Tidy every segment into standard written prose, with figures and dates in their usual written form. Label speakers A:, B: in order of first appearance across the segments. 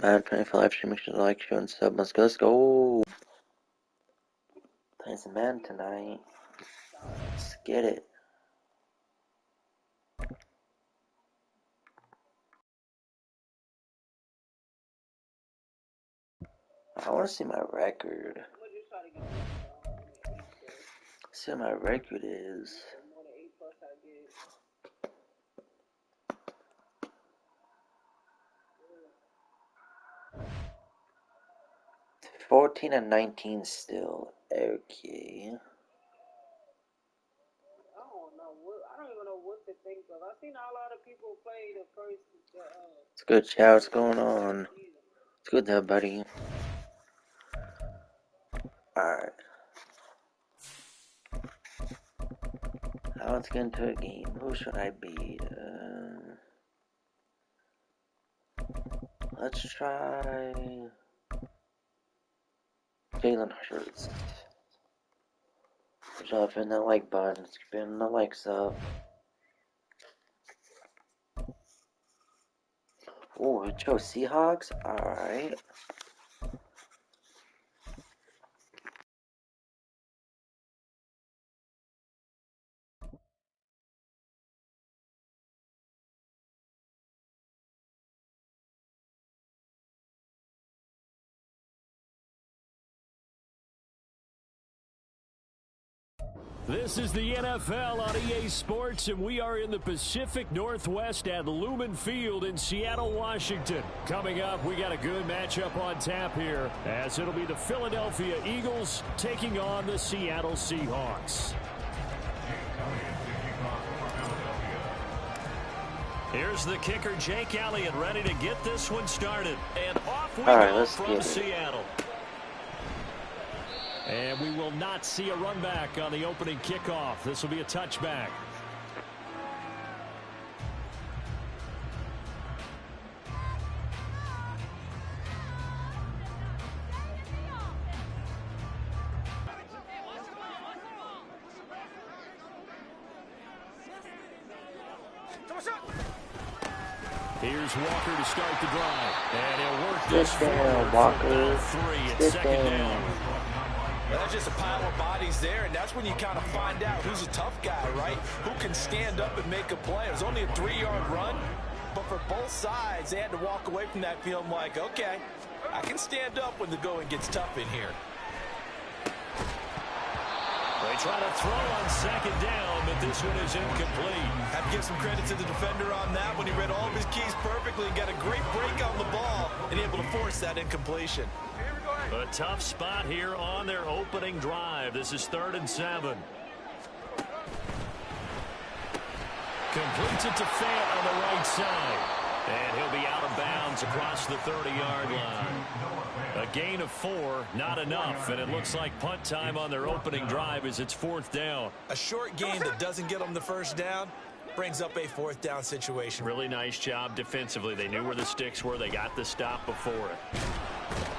A: Madden NFL live stream, make sure to like, share, and sub. Let's go. Playing some Madden tonight. Let's get it. I want to see my record. See what my record is. $14-19 still. Okay.
B: I don't even know what to think of. I've seen a lot of people play the first.
A: It's good, Chow. What's going on? It's good there, buddy. Alright. Now let's get into a game. Who should I beat? Let's try Jalen Hurts. Good job hitting that like button. Spinning the likes up. Oh, we chose Seahawks? Alright.
C: This is the NFL on EA Sports, and we are in the Pacific Northwest at Lumen Field in Seattle, Washington. Coming up, we got a good matchup on tap here, as it'll be the Philadelphia Eagles taking on the Seattle Seahawks. Here's the kicker, Jake Elliott, ready to get this one started. And off we go from Seattle. And we will not see a run back on the opening kickoff. This will be a touchback. Here's Walker to start the drive. And he'll work this forward
A: Walker.
C: It's second down.
D: Well, that's just a pile of bodies there, and that's when you kind of find out who's a tough guy, right? Who can stand up and make a play. It was only a 3-yard run, but for both sides, they had to walk away from that feeling like, okay, I can stand up when the going gets tough in here.
C: They try to throw on second down, but this one is incomplete.
D: Have to give some credit to the defender on that when he read all of his keys perfectly and got a great break on the ball and able to force that incompletion.
C: A tough spot here on their opening drive. This is 3rd and 7. Completes it to Fant on the right side. And he'll be out of bounds across the 30-yard line. A gain of 4, not enough. And it looks like punt time on their opening drive as it's 4th down.
D: A short gain that doesn't get them the first down brings up a 4th down situation.
C: Really nice job defensively. They knew where the sticks were. They got the stop before it.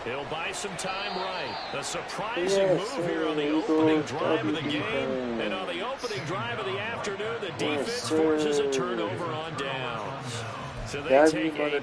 C: He'll buy some time right. A surprising move here on the opening drive of the game. And on the opening drive of the afternoon, the defense forces a turnover on downs. So they take a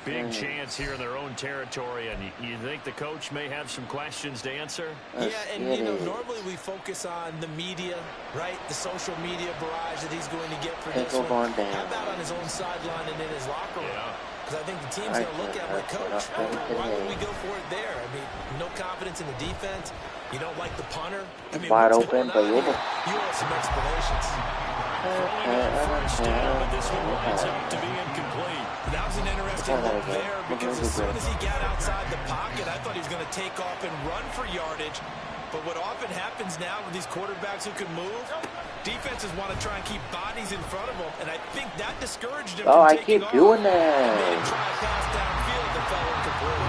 C: big chance here in their own territory. And you think the coach may have some questions to answer?
D: Yeah, and, you know, normally we focus on the media, right? The social media barrage that he's going to get for this one. How about on his own sideline and in his locker room?
C: Yeah.
D: Because I think the team's going to look at him like, Coach, why would we go for it there? I mean, no confidence in the defense. You don't like the punter. I mean,
A: wide open, but
D: you want some explanations.
C: Throwing on first down, but this one winds up to be incomplete.
D: That was an interesting look there because as soon as he got outside the pocket, I thought he was going to take off and run for yardage. But what often happens now with these quarterbacks who can move, defenses want to try and keep bodies in front of them, and I think that discouraged him from taking off.
A: I keep doing that.
D: And made him try a pass downfield that fell incomplete.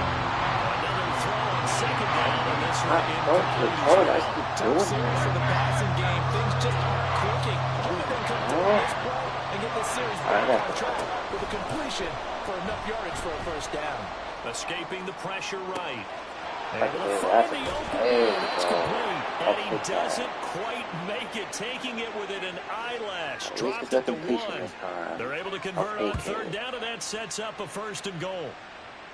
C: Another throw on second down, and this one
A: incomplete. I keep doing
D: that. For the passing game, things just aren't clicking. Only they come to this play and get this series back on track with a completion for enough yardage for a first down.
C: Escaping the pressure right. And that's complete. And he doesn't quite make it, taking it within an eyelash. Dropped it to 1. They're able to convert on 3rd down, and that sets up a 1st and goal.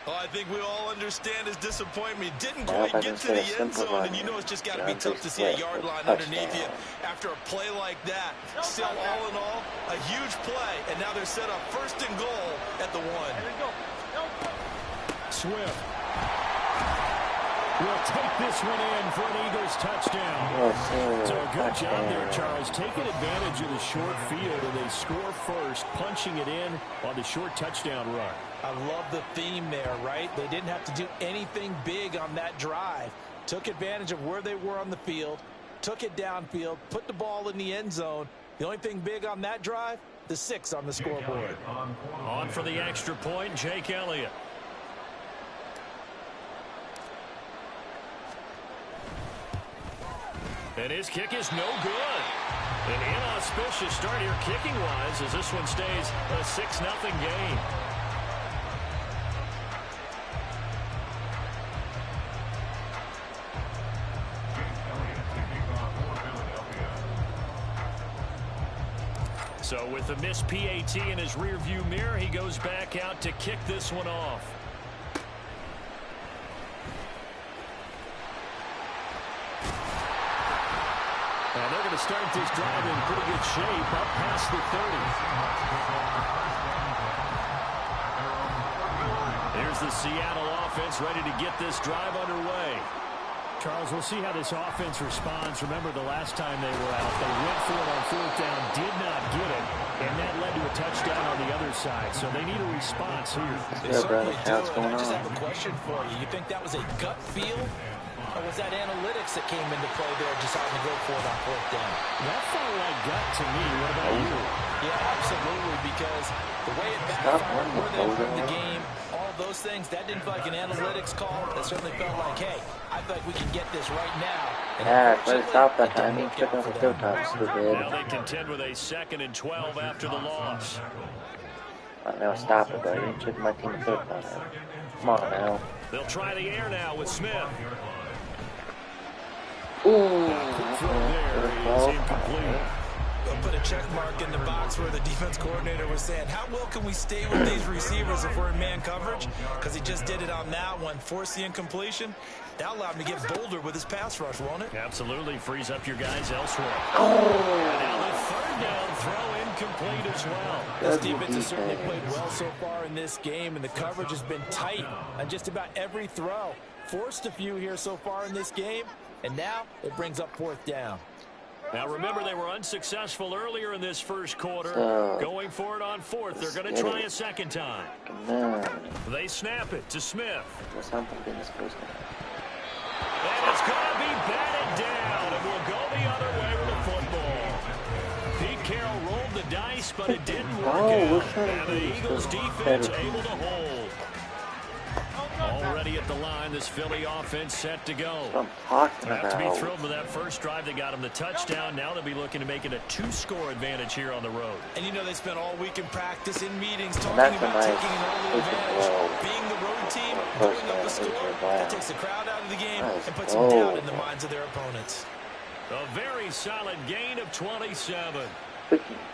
D: Oh, I think we all understand his disappointment. Didn't quite get to the end zone, and you know it's just got to be tough to see a yard line underneath you after a play like that. Still, all in all, a huge play, and now they're set up 1st and goal at the 1.
C: Swift will take this one in for an Eagles touchdown. So a good job there, Charles, taking advantage of the short field, and they score first, punching it in on the short touchdown run.
D: I love the theme there, right? They didn't have to do anything big on that drive. Took advantage of where they were on the field, took it downfield, put the ball in the end zone. The only thing big on that drive, the 6 on the scoreboard.
C: On for the extra point, Jake Elliott. And his kick is no good. An inauspicious start here kicking-wise as this one stays a 6-0 game. So with the missed PAT in his rearview mirror, he goes back out to kick this one off. And they're going to start this drive in pretty good shape up past the 30. Here's the Seattle offense ready to get this drive underway. Charles, we'll see how this offense responds. Remember the last time they were out, they went for it on 4th down, did not get it, and that led to a touchdown on the other side. So they need a response here.
D: They certainly do, and I just have a question for you. You think that was a gut feel? Or was that analytics that came into play there, deciding to go for it on 4th down?
C: That felt like gut to me. What about you?
D: Yeah, absolutely, because the way it backfired, where they won the game, all those things, that didn't feel like an analytics call. That certainly felt like, hey, I feel like we can get this right now.
A: Yeah, but stop that time. He took off the 3rd time, stupid.
C: Now they contend with a 2nd and 12 after the loss.
A: Now stop it, bro. You took my team the 3rd time. Come on now.
C: They'll try the air now with Smith.
A: Ooh,
C: there is incomplete.
D: They'll put a check mark in the box where the defense coordinator was saying, how well can we stay with these receivers if we're in man coverage? Because he just did it on that one, forced the incompletion. That allowed him to get bolder with his pass rush, won't it?
C: Absolutely, frees up your guys elsewhere. And now the 3rd down throw incomplete as well.
D: This defense has certainly played well so far in this game, and the coverage has been tight on just about every throw. Forced a few here so far in this game. And now it brings up 4th down.
C: Now remember, they were unsuccessful earlier in this first quarter. Going for it on 4th. They're going to try a 2nd time. They snap it to Smith. And it's going to be batted down. And we'll go the other way with the football. Pete Carroll rolled the dice, but it didn't work out. And the Eagles defense able to hold. Already at the line, this Philly offense set to go. Have to be thrilled with that first drive. They got him the touchdown. Now they'll be looking to make it a 2-score advantage here on the road.
D: And you know they spent all week in practice, in meetings, talking about taking an early advantage. Being the road team, going up a score, that takes the crowd out of the game and puts them down in the minds of their opponents.
C: A very solid gain of 27.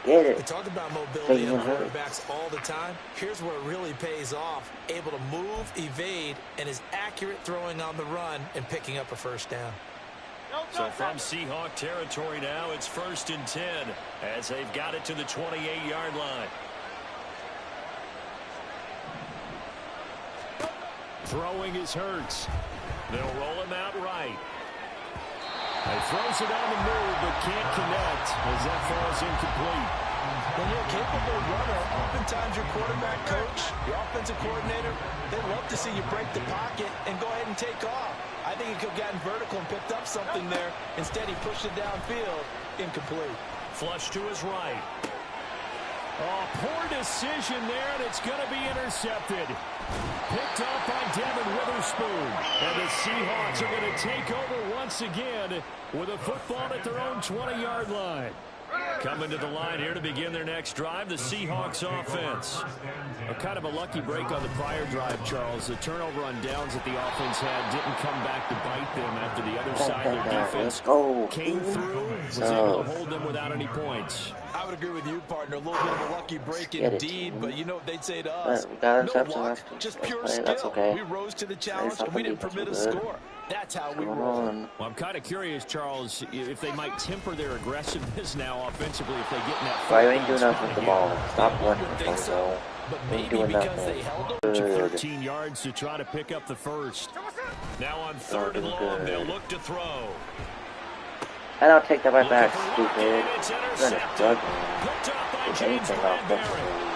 A: Get it.
D: We talk about mobility in quarterbacks all the time. Here's where it really pays off. Able to move, evade, and is accurate throwing on the run and picking up a 1st down.
C: So from Seahawk territory now, it's 1st and 10 as they've got it to the 28-yard line. Throwing is Hurts. They'll roll him out right. He throws it on the move, but can't connect as that falls incomplete.
D: When you're a capable runner, oftentimes your quarterback coach, your offensive coordinator, they love to see you break the pocket and go ahead and take off. I think he could have gotten vertical and picked up something there. Instead, he pushed it downfield, incomplete.
C: Flush to his right. Oh, poor decision there, and it's going to be intercepted. Picked off by Devin Witherspoon. And the Seahawks are going to take over once again with a football at their own 20-yard line. Coming to the line here to begin their next drive, the Seahawks offense. A kind of a lucky break on the prior drive, Charles. The turnover on downs that the offense had didn't come back to bite them after the other side of their defense came through, was able to hold them without any points.
D: I would agree with you, partner. A little bit of a lucky break indeed, but you know what they'd say to us?
A: We got
D: No luck, just pure skill.
A: That's okay.
D: We rose to the challenge, and we didn't permit a score. That's how we roll.
C: Well, I'm kind of curious, Charles, if they might temper their aggressiveness now offensively if they get in that.
A: Why you ain't doing nothing with the ball? Stop running, so.
D: But maybe because they held them.
C: 13 yards to try to pick up the first. Now on 3rd and long, they'll look to throw.
A: And I'll take that right back, stupid.
C: It's
A: You're
C: intercepted.
A: struggling
C: Picked up by
A: with
C: James
A: anything
C: Bradbury.
A: offensively.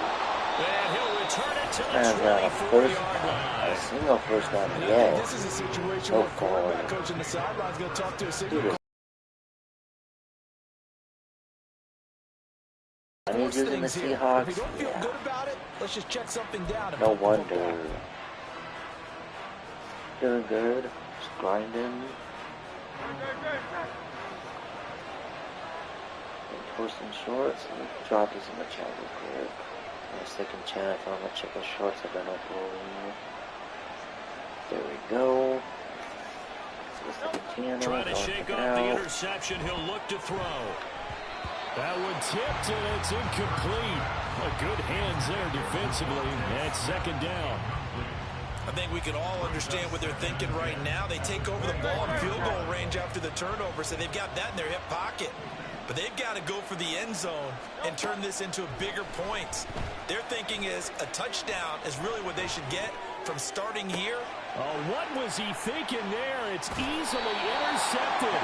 C: And he'll return it to the
A: And got a
C: 24-yard line.
A: a single first down
D: And I
A: yet.
D: think this is a situation where quarterback coach in the sideline is going to talk to a single.
A: And he's using the Seahawks.
D: If you don't feel good about it, let's just check something down.
A: No wonder. Doing good. Just grinding. First and shorts. Let me drop this in the chat real quick. My second chance. All my chicken shorts have been uploading. There we go.
C: Trying to shake off the interception. He'll look to throw. That one tipped, and it's incomplete. Good hands there defensively. That's 2nd down.
D: I think we can all understand what they're thinking right now. They take over the ball in field goal range after the turnover, so they've got that in their hip pocket. But they've got to go for the end zone and turn this into bigger points. Their thinking is a touchdown is really what they should get from starting here.
C: Oh, what was he thinking there? It's easily intercepted.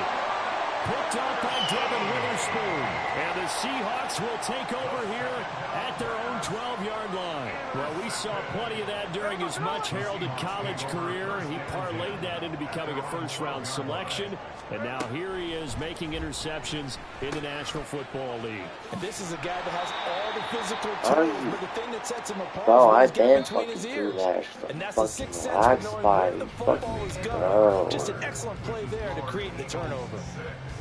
C: Picked up by Devin Witherspoon. And the Seahawks will take over here at their own 12-yard line. Well, we saw plenty of that during his much-heralded college career. He parlayed that into becoming a first-round selection. And now here he is making interceptions in the National Football League.
D: And this is a guy that has all the physical tools, but the thing that sets him apart
A: Bro,
D: is
A: I've been
D: between his
A: fucking
D: ears.
A: through that.
D: And that's the sixth sense
A: Fucking
D: for knowing
A: spy.
D: where the football is going. Just an excellent play there to create the turnover.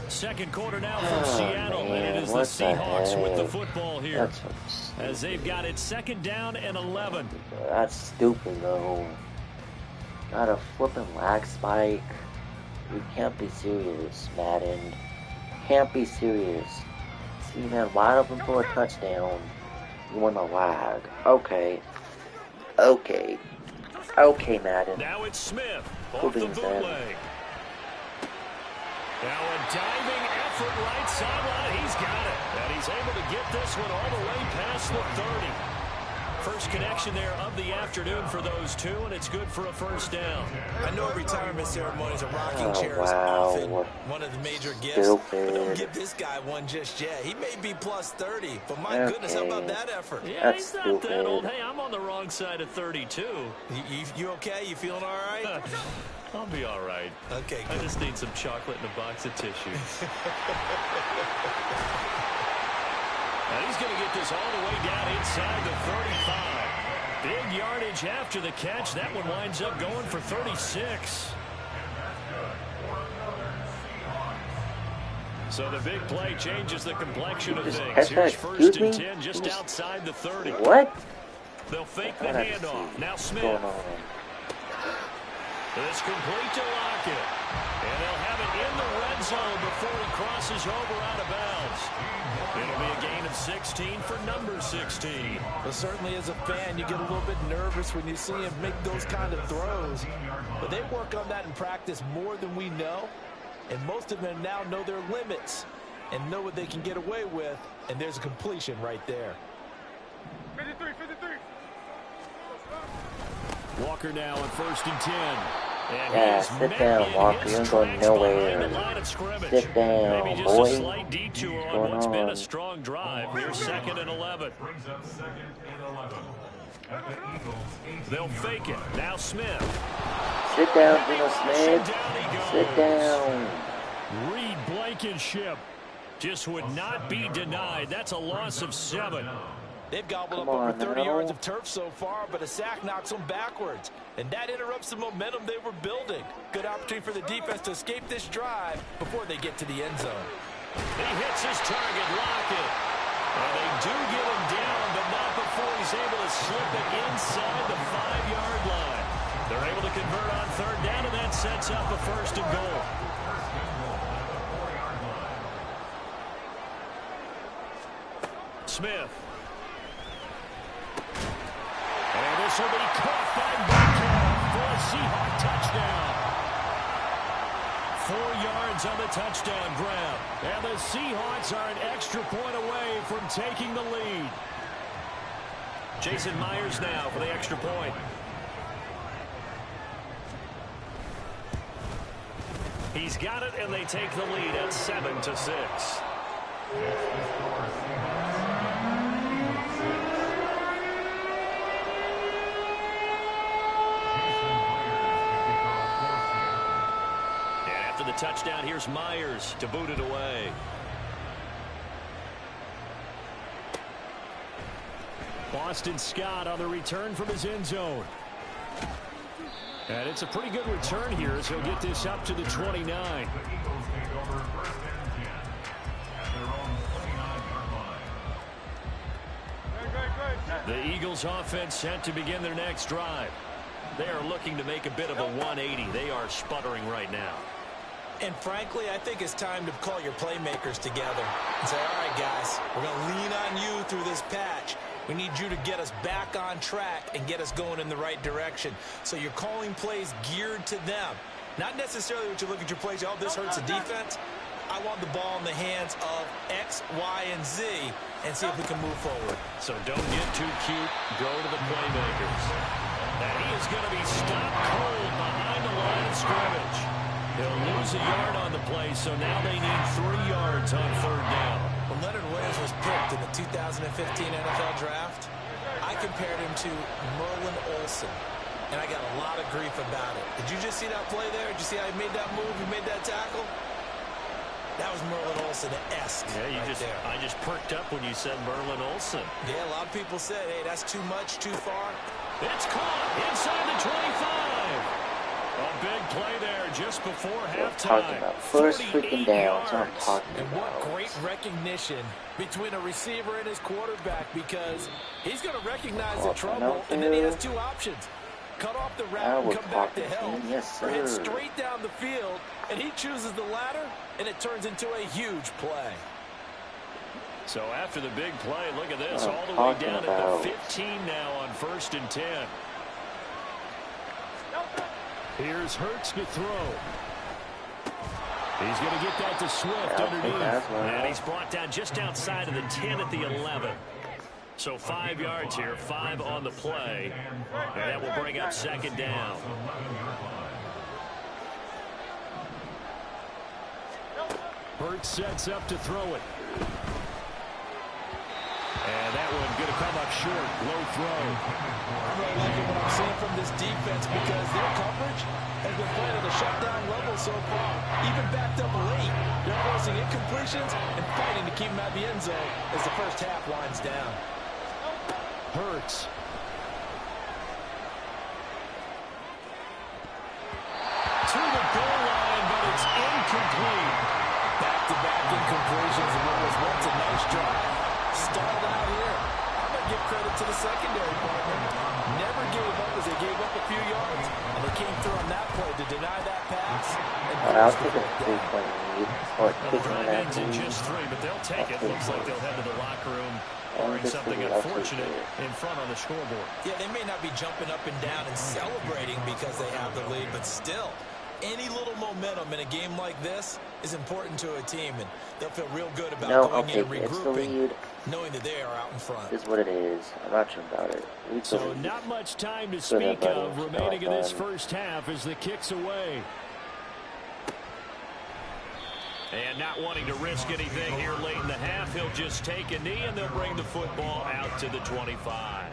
C: 2nd quarter now from Seattle, and it is the Seahawks with the football here as they've got it 2nd down and 11.
A: That's stupid, though. Got a flipping lag spike. You can't be serious, Madden. Can't be serious. See, man, wide open for a touchdown. You want a lag. Okay. Okay, Madden.
C: Now it's Smith
A: Cool
C: off the
A: beans,
C: bootleg. Now a diving effort right sideline. He's got it. And he's able to get this one all the way past the 30. First connection there of the afternoon for those two, and it's good for a first down.
D: I know retirement ceremonies are rocking chairs often one of the major gifts, but don't give this guy one just yet. He may be plus 30, but my goodness, how about that effort?
C: Yeah, he's not that old. Hey, I'm on the wrong side of 32.
D: You okay? You feeling all right?
C: I'll be all right.
D: Okay, good.
C: I just need some chocolate and a box of tissues. And he's going to get this all the way down inside the 35. Big yardage after the catch. That one winds up going for 36. So the big play changes the complexion of things. Here's 1st and 10 just outside the 30.
A: What?
C: They'll fake the handoff. Now Smith. It's complete to Lockett. And they'll have it in the red zone before he crosses over out of bounds. It'll be a gain of 16 for number 16.
D: Well, certainly as a fan, you get a little bit nervous when you see him make those kind of throws. But they work on that in practice more than we know. And most of them now know their limits and know what they can get away with. And there's a completion right there.
B: 53.
C: Walker now on 1st and 10. And
A: yeah, sit down, Walker. You ain't going nowhere. Sit down,
C: maybe just
A: boy.
C: a slight detour on what's been a strong drive. Here's 2nd and 11. They'll fake it. Now Smith.
A: Sit down, Geno Smith. Sit down.
C: Reed Blankenship just would not be denied. That's a loss of 7.
D: They've gobbled up over 30 yards of turf so far, but a sack knocks them backwards. And that interrupts the momentum they were building. Good opportunity for the defense to escape this drive before they get to the end zone.
C: He hits his target, Lockett. And they do get him down, but not before he's able to slip it inside the 5-yard line. They're able to convert on 3rd down, and that sets up a 1st and goal. Smith. And this will be caught by Metcalf for a Seahawk touchdown. 4 yards on the touchdown grab. And the Seahawks are an extra point away from taking the lead. Jason Myers now for the extra point. He's got it, and they take the lead at 7-6. And after the touchdown, here's Myers to boot it away. Boston Scott on the return from his end zone. And it's a pretty good return here as he'll get this up to the 29. The Eagles offense set to begin their next drive. They are looking to make a bit of a 180. They are sputtering right now.
D: And frankly, I think it's time to call your playmakers together and say, all right, guys, we're going to lean on you through this patch. We need you to get us back on track and get us going in the right direction. So you're calling plays geared to them. Not necessarily what you look at your plays, oh, this hurts the defense. I want the ball in the hands of X, Y, and Z and see if we can move forward.
C: So don't get too cute. Go to the playmakers. And he is going to be stopped cold behind the line of scrimmage. He'll lose a yard on the play, so now they need 3 yards on 3rd down.
D: When Leonard Williams was picked in the 2015 NFL Draft, I compared him to Merlin Olsen, and I got a lot of grief about it. Did you just see that play there? Did you see how he made that move? He made that tackle? That was Merlin Olsen-esque.
C: Yeah, I just perked up when you said Merlin Olsen.
D: Yeah, a lot of people said, hey, that's too much, too far.
C: It's caught inside the 25. A big play there just before halftime.
A: First freaking down. That's what I'm talking about.
E: And what great recognition between a receiver and his quarterback, because he's going to recognize the trouble, and then he has 2 options. Cut off the route and come back to help, or head straight down the field, and he chooses the latter, and it turns into a huge play.
C: So after the big play, look at this, all the way down at the 15 now on 1st and 10. Here's Hurts to throw. He's going to get that to Swift underneath. And he's brought down just outside of the 10 at the 11. So 5 yards here, 5 on the play. And that will bring up 2nd down. Hurts sets up to throw it. And that one going to come up short. Low throw.
E: I'm really liking what I'm seeing from this defense because their coverage has been playing at a shutdown level so far. Even backed up late, they're forcing incompletions and fighting to keep them at the end zone as the first half winds down.
C: Hurts. To the goal line, but it's incomplete.
E: Back-to-back incompletions in what was once a nice drive. Stalled out here. I'm going to give credit to the secondary partner. Never gave up as they gave up a few yards, and they came through on that play to deny that pass.
A: I'll take a 3-point lead. Or
C: The drive ends in just 3, but they'll take it. Looks like they'll head to the locker room barring something unfortunate in front on the scoreboard.
D: Yeah, they may not be jumping up and down and celebrating because they have the lead, but still, any little momentum in a game like this is important to a team, and they'll feel real good about going in and regrouping, knowing that they are out in front.
A: This is what it is. I'm not sure about it.
C: So not much time to speak of remaining in this first half as the kick's away. And not wanting to risk anything here late in the half, he'll just take a knee, and they'll bring the football out to the 25.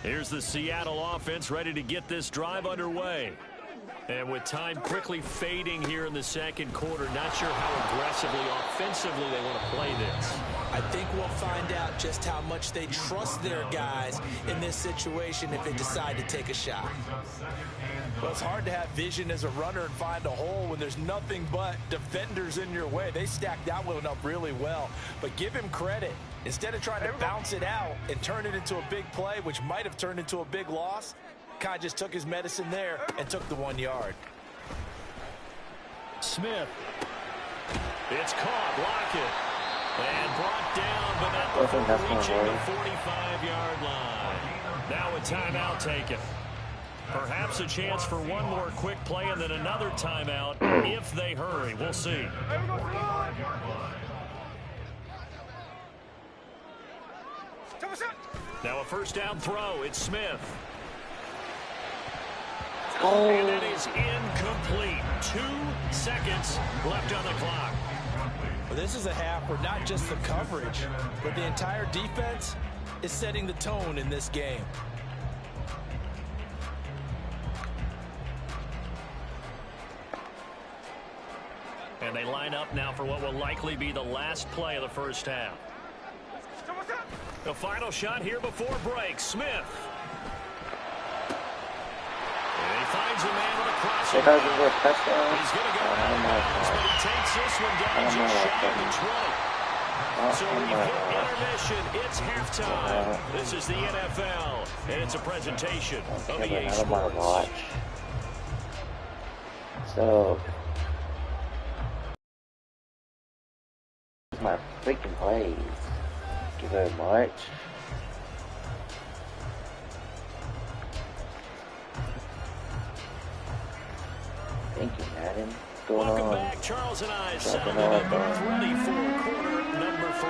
C: Here's the Seattle offense ready to get this drive underway. And with time quickly fading here in the second quarter, not sure how aggressively, offensively they want to play this.
E: I think we'll find out just how much they trust their guys in this situation if they decide to take a shot.
D: Well, it's hard to have vision as a runner and find a hole when there's nothing but defenders in your way. They stacked that one up really well. But give him credit. Instead of trying to bounce it out and turn it into a big play, which might have turned into a big loss, Kai just took his medicine there and took the 1 yard.
C: Smith. It's caught. Lockett. And brought down, but not before reaching the 45-yard line. Now a timeout taken. Perhaps a chance for one more quick play and then another timeout if they hurry. We'll see. Now a first down throw. It's Smith. Oh. And it is incomplete. 2 seconds left on the clock.
E: Well, this is a half where not just the coverage, but the entire defense is setting the tone in this game.
C: And they line up now for what will likely be the last play of the first half. The final shot here before break. Smith. And he finds a man with a crossing. He's going to go out of bounds, but he takes this one down just shy of the 20. So we've hit intermission. It's halftime. This is the NFL, and it's a presentation of EA Sports.
A: So, my freaking plays. Thank you very much. Thank you, Madden. What's going
C: Welcome
A: on?
C: back, Charles and I. Settled in, both ready for quarter number 3.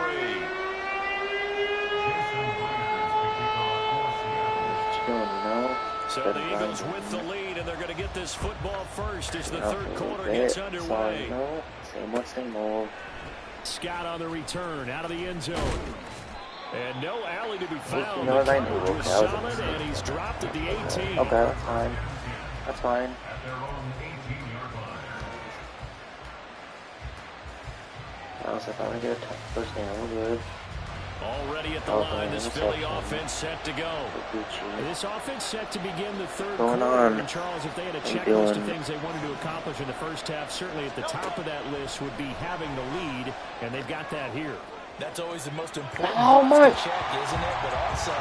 A: What you doing, you know?
C: So the Eagles with the lead, and they're going to get this football first as the third quarter gets underway.
A: Same old.
C: Scott on the return, out of the end zone. And no alley to be found.
A: You know what I knew?
C: Okay, solid, and he's dropped at the 18.
A: Okay, that's fine. That's fine. So if I want to get a first down, we're good.
C: Already at the line, this Philly offense set to go. This offense set to begin the third quarter. And Charles, if they had a checklist of things they wanted to accomplish in the first half, certainly at the top of that list would be having the lead, and they've got that here.
E: That's always the most important check, isn't it? But also,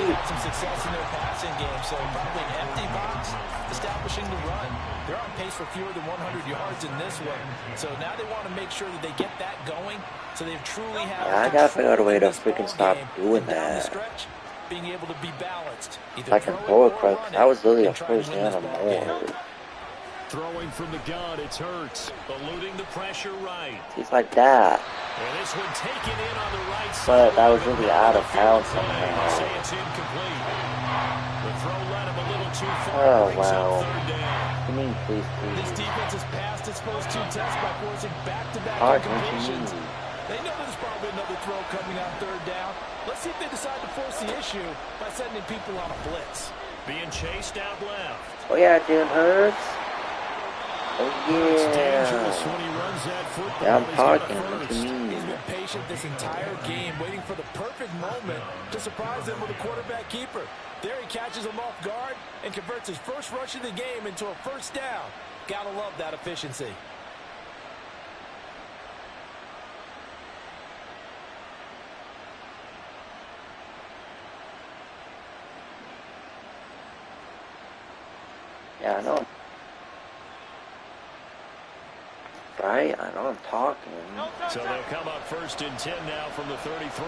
E: they had some success in their passing game, so probably an empty box establishing the run. They're on pace for fewer than 100 yards in this one, so now they want to make sure that they get that going, so they truly have.
A: I gotta figure out a way to freaking stop doing that.
E: Stretch, being able to be balanced.
A: I can throw it quick. That was literally a first down on more.
C: Throwing from the gun, it's Hurts, eluding the pressure right.
A: He's like that.
C: And this one taken in on the right side.
A: But that was really out of bounds somehow.
C: Say it's incomplete. The throw led him a little too far.
A: Oh, wow.
C: Third down.
A: Please.
E: This defense has passed its first 2 tests by forcing back-to-back incompletions. They know there's probably another throw coming on third down. Let's see if they decide to force the issue by sending people on a blitz.
C: Being chased out left.
A: Oh yeah, Jim Hurts. Oh
C: It's dangerous when he runs that football.
A: Yeah, I'm talking. What you mean?
E: He's been patient this entire game, waiting for the perfect moment to surprise them with a quarterback keeper. There he catches him off guard and converts his first rush of the game into a first down. Gotta love that efficiency.
A: Yeah, I know. Right? I know I'm talking.
C: So they'll come up first and 10 now from the 33.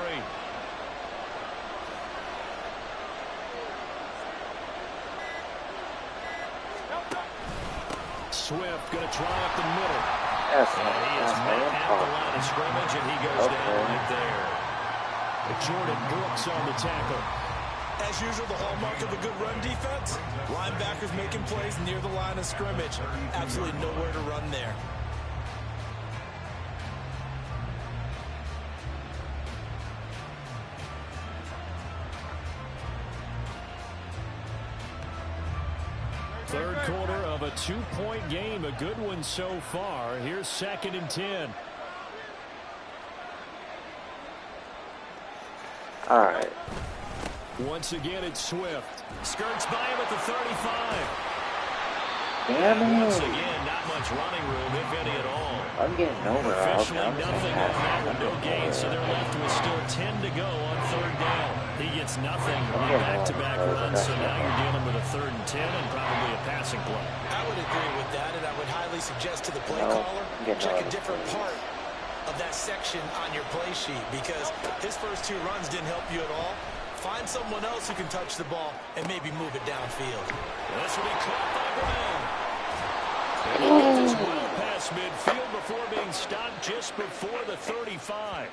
C: Swift going to try up the middle.
A: Yes,
C: and he is met at the line of scrimmage, and he goes down right there. Jordan Brooks on the tackle.
E: As usual, the hallmark of a good run defense, linebackers making plays near the line of scrimmage. Absolutely nowhere to run there.
C: Third quarter of a 2-point game. A good one so far. Here's 2nd and 10.
A: All right.
C: Once again, it's Swift. Skirts by him at the 35.
A: Damn it.
C: Once again, not much running room, if any at all.
A: I'm getting nowhere.
C: Officially nothing on that one. No gain, so they're left with still 10 to go on 3rd down. He gets nothing on back-to-back runs, so now you're dealing with a 3rd and 10 and probably a passing play.
E: I would agree with that, and I would highly suggest to the play caller, check a different part of that section on your play sheet, because his first 2 runs didn't help you at all. Find someone else who can touch the ball and maybe move it downfield.
C: This will be caught by Brown. And he gets as well past midfield before being stopped just before the 35.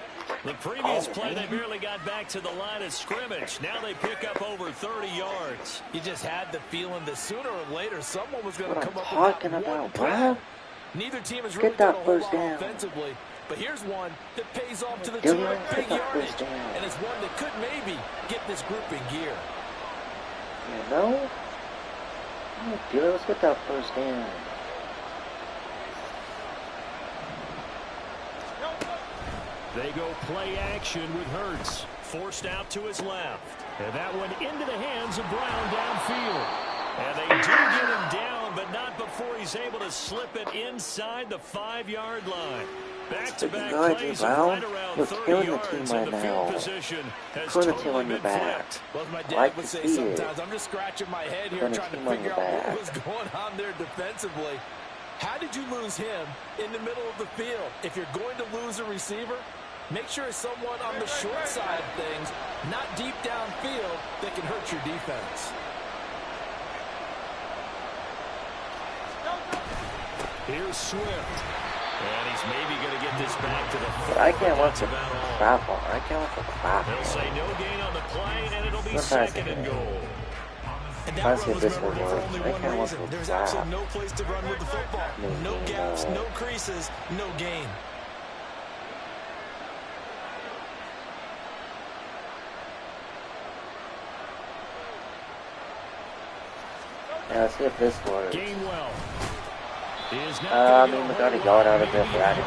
C: The previous play, they barely got back to the line of scrimmage. Now they pick up over 30 yards.
E: You just had the feeling that sooner or later someone was going to come up
A: talking
E: with
A: about, bro.
E: Neither team has really
A: Get
E: done a
A: that
E: whole
A: first
E: lot
A: down.
E: offensively. But here's one that pays off to the
A: Dude,
E: tune of big
A: get that
E: yardage.
A: first down.
E: And it's one that could maybe get this group in gear.
A: You know? Oh, dude, let's get that first down.
C: They go play action with Hurts. Forced out to his left. And that one into the hands of Brown downfield. And they do get him down, but not before he's able to slip it inside the 5-yard line. Back-to-back plays right around 30 yards, and the field position has totally been flipped.
E: Well, as my dad would say sometimes, I'm just scratching my head here trying to figure out what was going on there defensively. How did you lose him in the middle of the field? If you're going to lose a receiver, make sure it's someone on the short side of things, not deep downfield, that can hurt your defense.
C: Here's Swift. And he's maybe going to get this back to the...
A: I can't watch the crap on. I can't watch the crap.
C: They'll say no gain on the play, and it'll be 2nd and goal.
E: And that run was going to work for only one reason. There's absolutely no place to run with the football. No gaps, no creases, no gain.
A: Yeah, let's see if this works.
C: Gainwell.
A: I mean, we got a yard out of it for attitude.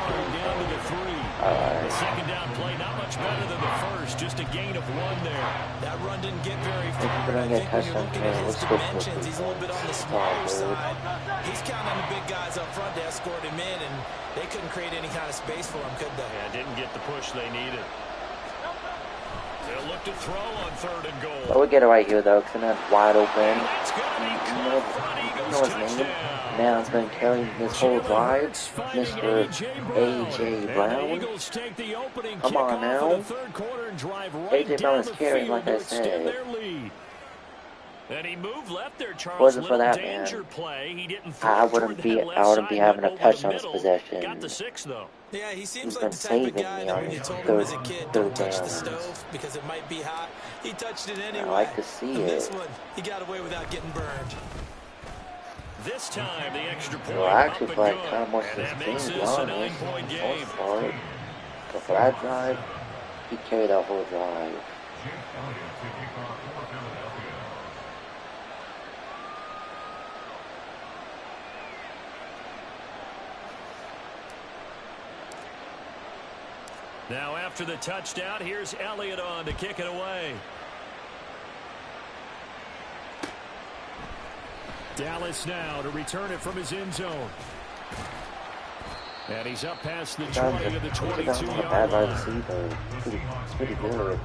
C: The 2nd down play, not much better than the first, just a gain of 1 there.
E: That run didn't get very far.
A: I think when you're looking at his
E: dimensions, he's a little bit on the smaller side. He's counting on the big guys up front to escort him in, and they couldn't create any kind of space for him, could they?
C: Yeah, didn't get the push they needed. They'll look to throw on 3rd and goal.
A: But we get it right here, though, because that's wide open.
C: You know
A: his name? Now it's going to carry this whole drive. Mr. A.J. Brown. Come on now. A.J. Brown is carrying, like I said.
C: And he moved left there, Charles.
A: Wasn't for that, man.
C: Play. He didn't
A: I wouldn't be having a touch on his possession.
C: Got the 6, though.
E: Yeah, he seems
A: He's
E: like
A: been
E: the type of
A: saving
E: guy
A: me
E: that
A: on
E: when you told him
A: third
E: as a kid, don't touch the
A: downs.
E: stove because it might be hot, he touched it anyway.
A: I like to see
E: and
A: it.
E: this one, he got away without getting burned.
C: This time, the extra point.
A: Well, I actually feel like kind of more since James Young was for it. But for that drive, he carried that whole drive.
C: Now after the touchdown, here's Elliott on to kick it away. Dallas now to return it from his end zone. And he's up past the 20 of the 22-yard line.
A: It's pretty good.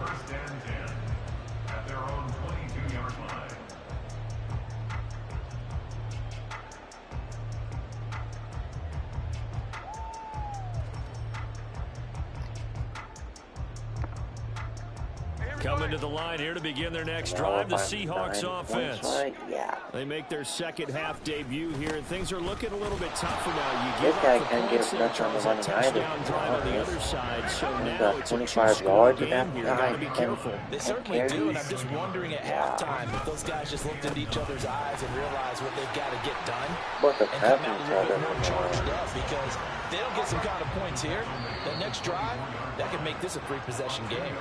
C: Coming to the line here to begin their next drive, the Seahawks offense.
A: Yeah.
C: They make their second half debut here, and things are looking a little bit tougher now.
A: This guy can't get much on the running either.
C: On the other side, so now it's
A: 25 yards of that
C: guy. Be careful.
E: They certainly do, and I'm just wondering at halftime if those guys just looked into each other's eyes and realized what they've got to get done.
A: What the
E: and come
A: crap
E: out a
A: each
E: little
A: other
E: bit more charged up because
D: they don't get some kind of points here, that next drive, that could make this a 3-possession game.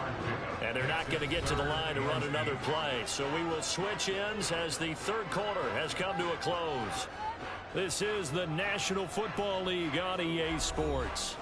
C: And they're not going to get to the line to run another play. So we will switch ends as the third quarter has come to a close. This is the National Football League on EA Sports.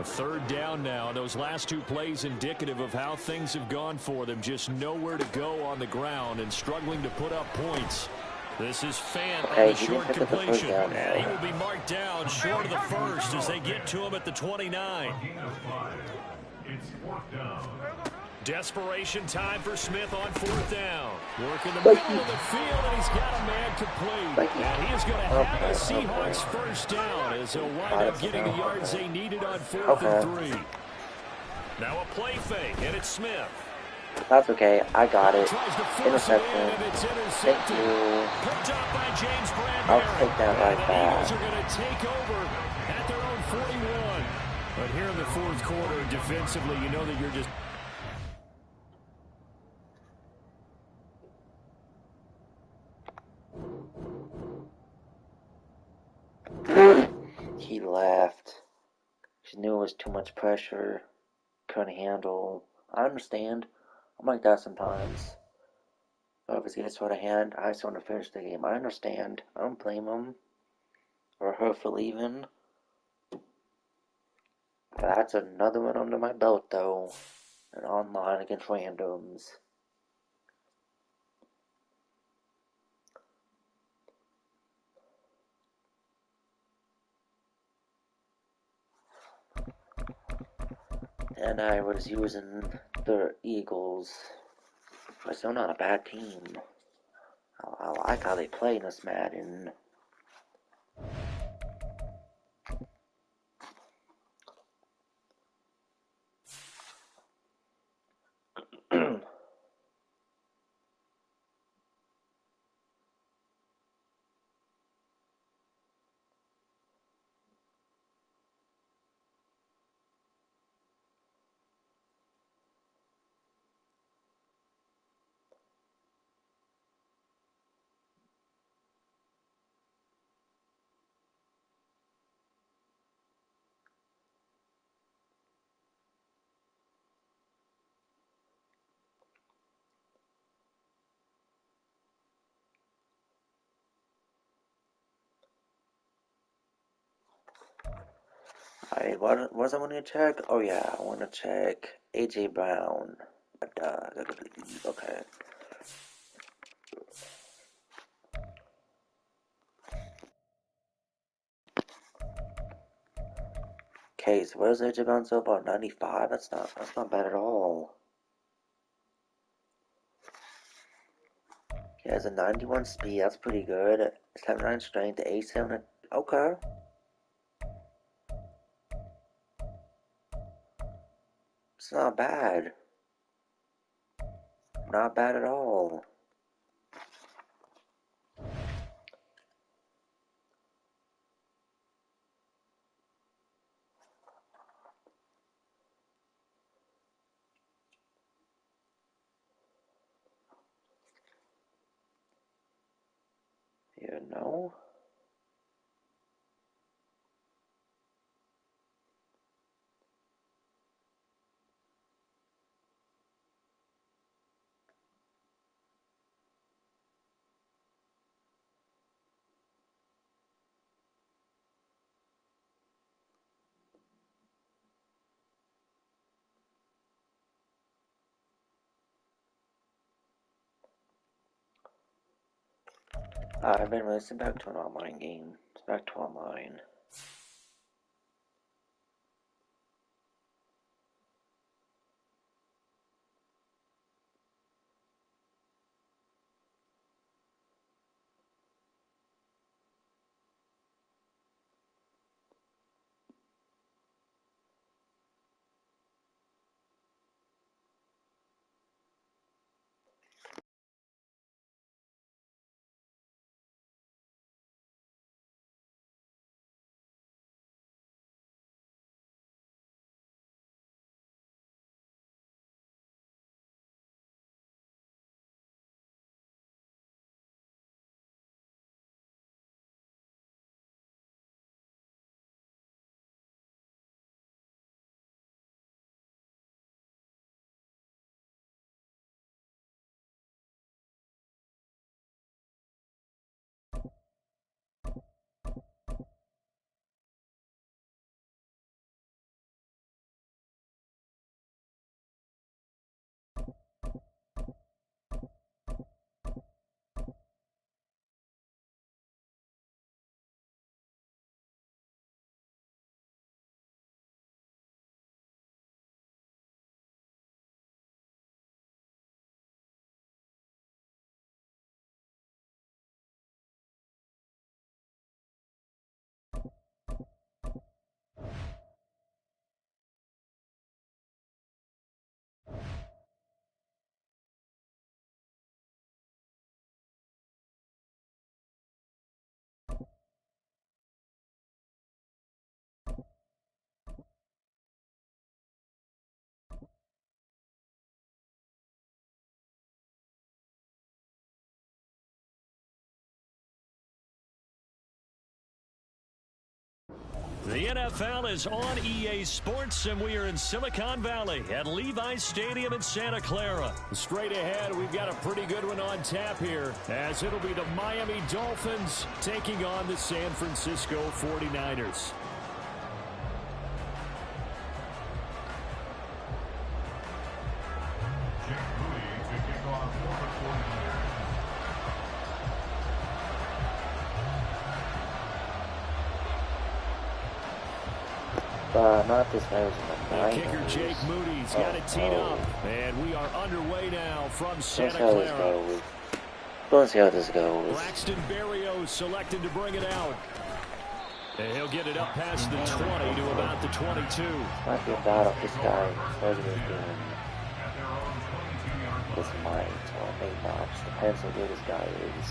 C: A third down now. Those last two plays indicative of how things have gone for them. Just nowhere to go on the ground and struggling to put up points. This is Fant on the short completion. And he will be marked down short of the first as they get to him at the 29. Desperation time for Smith on fourth down. Work in the middle of the field, and he's got a man complete. And he is going to have the Seahawks first down as he'll wind up getting the yards they needed on 4th and 3. Now a play fake, and it's Smith.
A: That's okay. I got it. Interception. Thank you. I'll take that right back.
C: Are going to take over at their own 41. But here in the fourth quarter, defensively, you know that you're just...
A: He left. She knew it was too much pressure. Couldn't handle. I understand. I'm like that sometimes. But if it gets out of hand, I just want to finish the game. I understand. I don't blame him. Or her for leaving. But that's another one under my belt, though. And online against randoms. And I was using the Eagles. But still not a bad team. I like how they play in this Madden. Alright, what was I want to check? Oh yeah, I want to check AJ Brown. Okay. Okay, so what is AJ Brown so about? 95? That's not bad at all. He has a 91 speed, that's pretty good. 79 strength, 87. Okay. It's not bad. Not bad at all. You know? I've been racing back to an online game. It's back to online.
C: The NFL is on EA Sports, and we are in Silicon Valley at Levi's Stadium in Santa Clara. Straight ahead, we've got a pretty good one on tap here, as it'll be the Miami Dolphins taking on the San Francisco 49ers.
A: Not this news in the
C: kicker Jake Moody's got it teed up, and we are underway now from Santa Clara.
A: Let's see how this goes.
C: Braxton Berrios selected to bring it out. And he'll get it up past the 20 to about the 22.
A: Might be a battle if this guy started this game. This might, or maybe not. Just depends on who this guy is.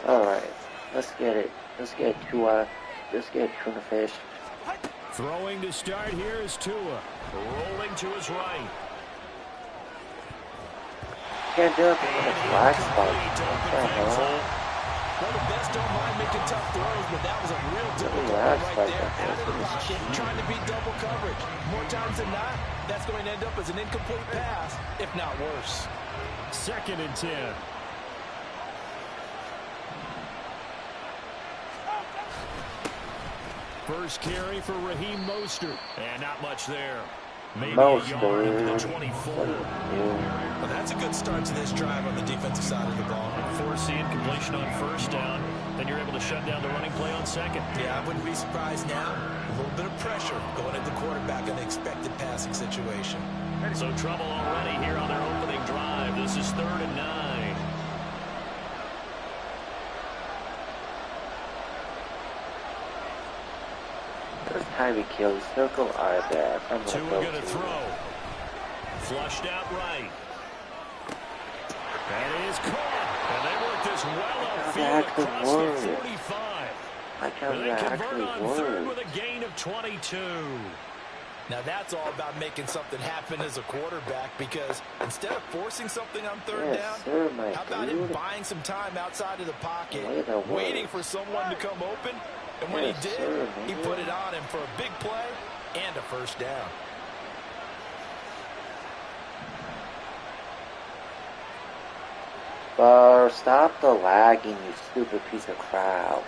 A: Alright, let's get it. Let's get Tua. Let's get tuna fish.
C: Throwing to start here is Tua. Rolling to his right.
A: Can't do it in a flag spot.
E: Well, the best don't mind making tough throws, but that was a real difficult one right there. Out of the pocket, trying to beat double coverage. More times than not, that's going to end up as an incomplete pass, if not worse.
C: 2nd and 10. First carry for Raheem Mostert. And not much there. Maybe a yard into the 24.
E: Well, that's a good start to this drive on the defensive side of the ball.
C: Forcing completion on first down. Then you're able to shut down the running play on second.
E: Yeah, I wouldn't be surprised now. A little bit of pressure going at the quarterback in the expected passing situation.
C: So trouble already here on their opening drive. This is 3rd and 9.
A: This Tyreek Hill, circle our back.
C: Tua gonna throw. Flushed out right. That is caught. And they work this well upfield across the 45.
A: I can't
C: and they convert
A: actually
C: on
A: work.
C: 3rd with a gain of 22.
E: Now that's all about making something happen as a quarterback, because instead of forcing something on 3rd down, how about him buying some time outside of the pocket, waiting for someone to come open, and when he did, he put it on him for a big play and a first down.
A: Stop the lagging, you stupid piece of crap.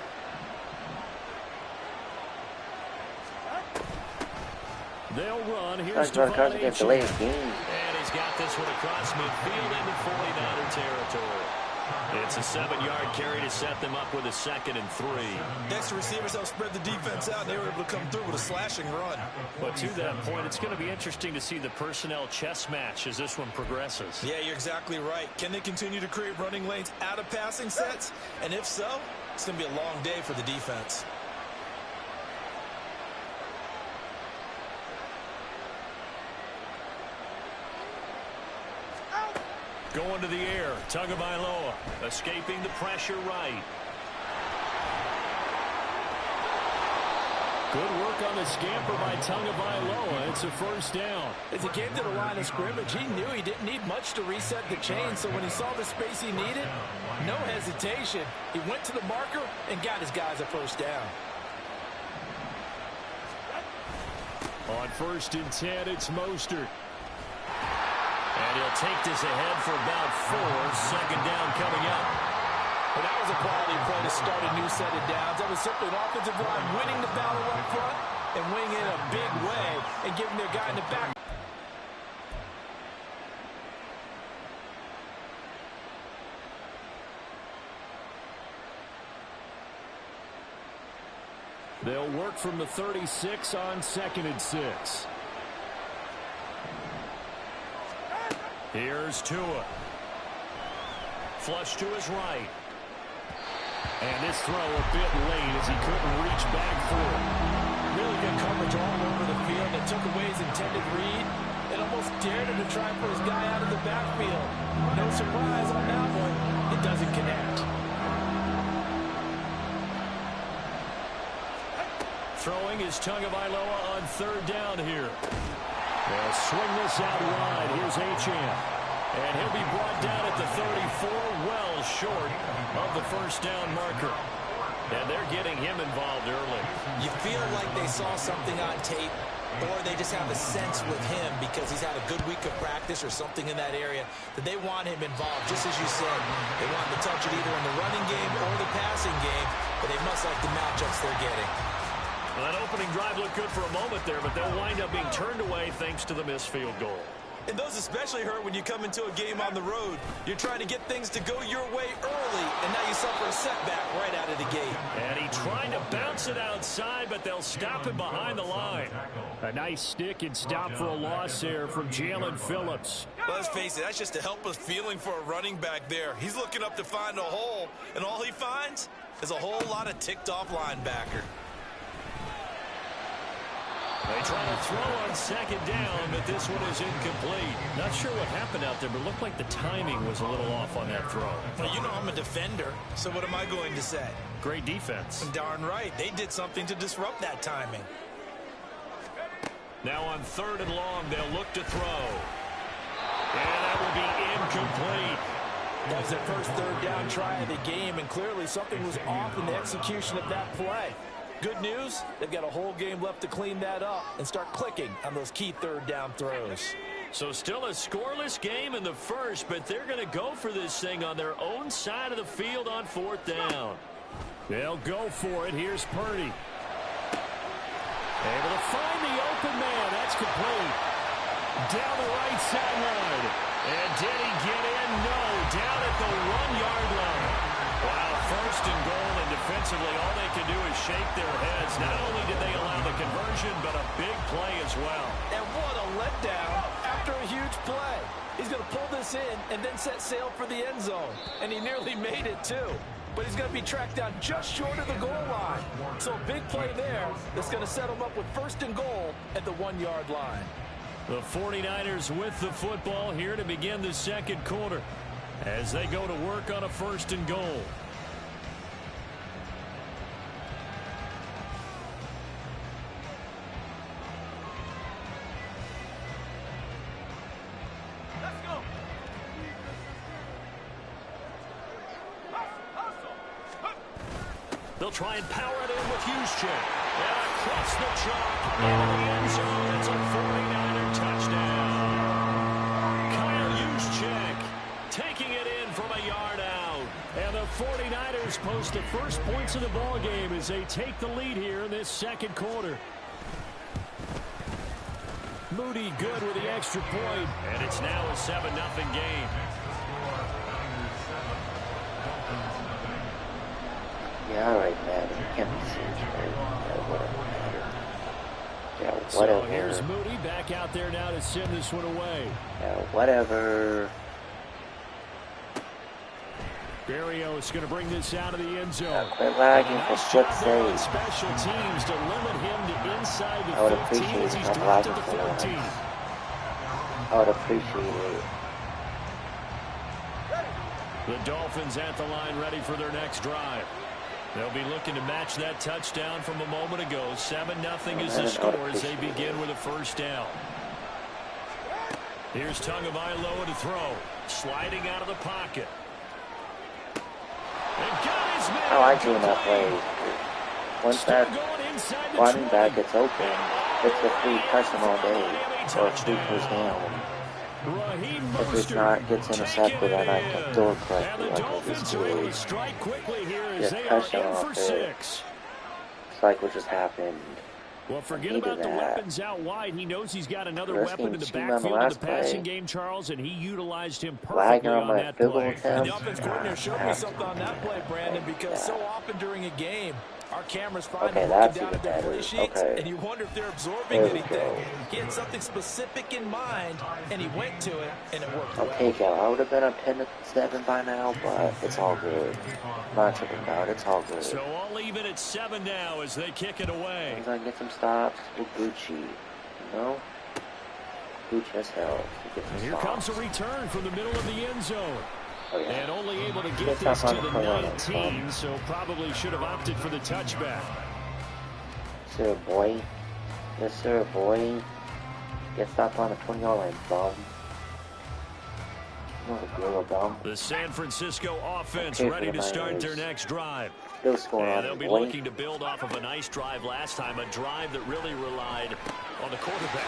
C: They'll run. Here's Devon Achane. And he's got this one across midfield into 49er territory. It's a 7-yard carry to set them up with a 2nd and 3.
E: Next receivers help spread the defense out, and they were able to come through with a slashing run.
C: But to that point, it's going to be interesting to see the personnel chess match as this one progresses.
E: Yeah, you're exactly right. Can they continue to create running lanes out of passing sets? And if so, it's going to be a long day for the defense.
C: Going to the air, Tagovailoa escaping the pressure right. Good work on the scamper by Tagovailoa. It's a first down.
E: As he came to the line of scrimmage, he knew he didn't need much to reset the chain, so when he saw the space he needed, no hesitation. He went to the marker and got his guys a first down.
C: On 1st and 10, it's Mostert. And he'll take this ahead for about 4. 2nd down coming up.
E: Well, that was a quality play to start a new set of downs. That was simply an offensive line winning the battle up front and winning in a big way and giving their guy in the back.
C: They'll work from the 36 on 2nd and 6. Here's Tua. Flush to his right. And this throw a bit late as he couldn't reach back for it.
E: Really good coverage all over the field that took away his intended read and almost dared him to try for his guy out of the backfield. No surprise on that one. It doesn't connect.
C: Throwing is Tagovailoa on third down here. They'll swing this out wide. Here's Achane. And he'll be brought down at the 34, well short of the first down marker. And they're getting him involved early.
E: You feel like they saw something on tape, or they just have a sense with him because he's had a good week of practice or something in that area that they want him involved. Just as you said, they want to touch it either in the running game or the passing game, but they must like the matchups they're getting.
C: Well, that opening drive looked good for a moment there, but they'll wind up being turned away thanks to the missed field goal.
D: And those especially hurt when you come into a game on the road. You're trying to get things to go your way early, and now you suffer a setback right out of the gate.
C: And he tried to bounce it outside, but they'll stop him behind the line. A nice stick and stop for a loss there from Jalen Phillips.
D: Well, let's face it, that's just a helpless feeling for a running back there. He's looking up to find a hole, and all he finds is a whole lot of ticked-off linebacker.
C: They try to throw on second down, but this one is incomplete. Not sure what happened out there, but it looked like the timing was a little off on that throw.
D: Well, you know I'm a defender, so what am I going to say?
C: Great defense.
D: Darn right. They did something to disrupt that timing.
C: Now on third and long, they'll look to throw. And that will be incomplete.
E: That was their first third down try of the game, and clearly something was off in the execution of that play. Good news, they've got a whole game left to clean that up and start clicking on those key third down throws.
C: So still a scoreless game in the first, but they're going to go for this thing on their own side of the field on fourth down. They'll go for it. Here's Purdy. Able to find the open man. That's complete. Down the right sideline. And did he get in? No. Down at the 1-yard line. Wow, first and goal, and defensively all they can do is shake their heads. Not only did they allow the conversion, but a big play as well.
E: And what a letdown after a huge play. He's going to pull this in and then set sail for the end zone. And he nearly made it, too. But he's going to be tracked down just short of the goal line. So a big play there that's going to set him up with first and goal at the 1-yard line.
C: The 49ers with the football here to begin the second quarter as they go to work on a first and goal. They'll try and power it in with Juszczyk. And across the chalk into the end zone. It's a 49er touchdown. Kyle Juszczyk taking it in from a yard out. And the 49ers post the first points of the ball game as they take the lead here in this second quarter. Moody good with the extra point. And it's now a 7-0 game.
A: Yeah, all right, Madden. You can't be serious, right? Yeah, whatever, Madden. Yeah, whatever.
C: So here's Moody back out there now to send this one away.
A: Yeah, whatever.
C: Berrios going to bring this out of the end zone.
A: Yeah, quit lagging for flip's sake.
C: Special teams to limit him to inside the
A: I would
C: 15
A: appreciate
C: as he's
A: not
C: dropped to
A: lagging
C: the
A: for
C: 14.
A: that. I would appreciate it.
C: The Dolphins at the line ready for their next drive. They'll be looking to match that touchdown from a moment ago. 7-0 is the score as they begin with a first down. Here's Tagovailoa to throw. Sliding out of the pocket.
A: I like doing that play. Once that running back gets open, it's a free touchdown all day. Or a free first down. If it's not gets intercepted and I can throw it correctly like I just did. Get a touchdown off it. It's like what just happened.
C: Well, forget about the weapons out wide. He knows he's got another weapon in the backfield in the passing game, Charles, and he utilized him perfectly on that play.
E: And the offense coordinator showed me something on that play, Brandon, because so often during a game, our cameras find him looking down at their play sheets, and you wonder if they're absorbing anything. He had something specific in mind, and he went to it, and it worked.
A: Okay, Cal, I would have been up 10-7 by now, but it's all good. Not tripping about it, it's all good.
C: So all even at 7 now as they kick it away.
A: We're gonna get some stops with Gucci, you know? Gucci as hell.
C: And here comes a return from the middle of the end zone.
A: Oh, yeah.
C: And only able to get this to the 19, so probably should have opted for the touchback.
A: sir, boy. Yes, sir, boy. Get stopped on the 20-yard line, bum. You know the deal, bum.
C: The San Francisco offense ready to start their next drive.
A: Still scoring on
C: they'll be
A: boy.
C: looking to build off of a nice drive last time, a drive that really relied on the quarterback.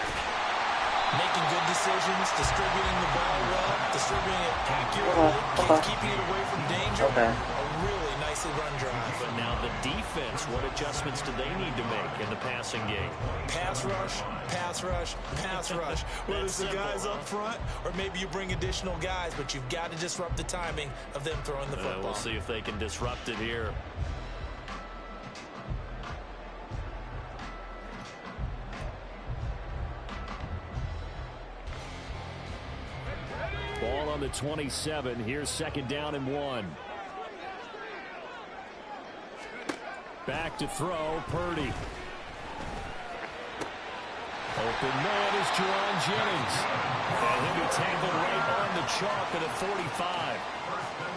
E: Making good decisions, distributing the ball well, distributing it accurately, keeping it away from danger. A really nicely run drive.
C: But now the defense, what adjustments do they need to make in the passing game?
E: Pass rush, pass rush, pass rush. Whether it's the guys up front or maybe you bring additional guys, but you've got to disrupt the timing of them throwing the football.
C: We'll see if they can disrupt it here. Ball on the 27. Here's 2nd down and 1. Back to throw, Purdy. Open man is Jerron Jennings. And he'll be tangled right on the chalk at a 45.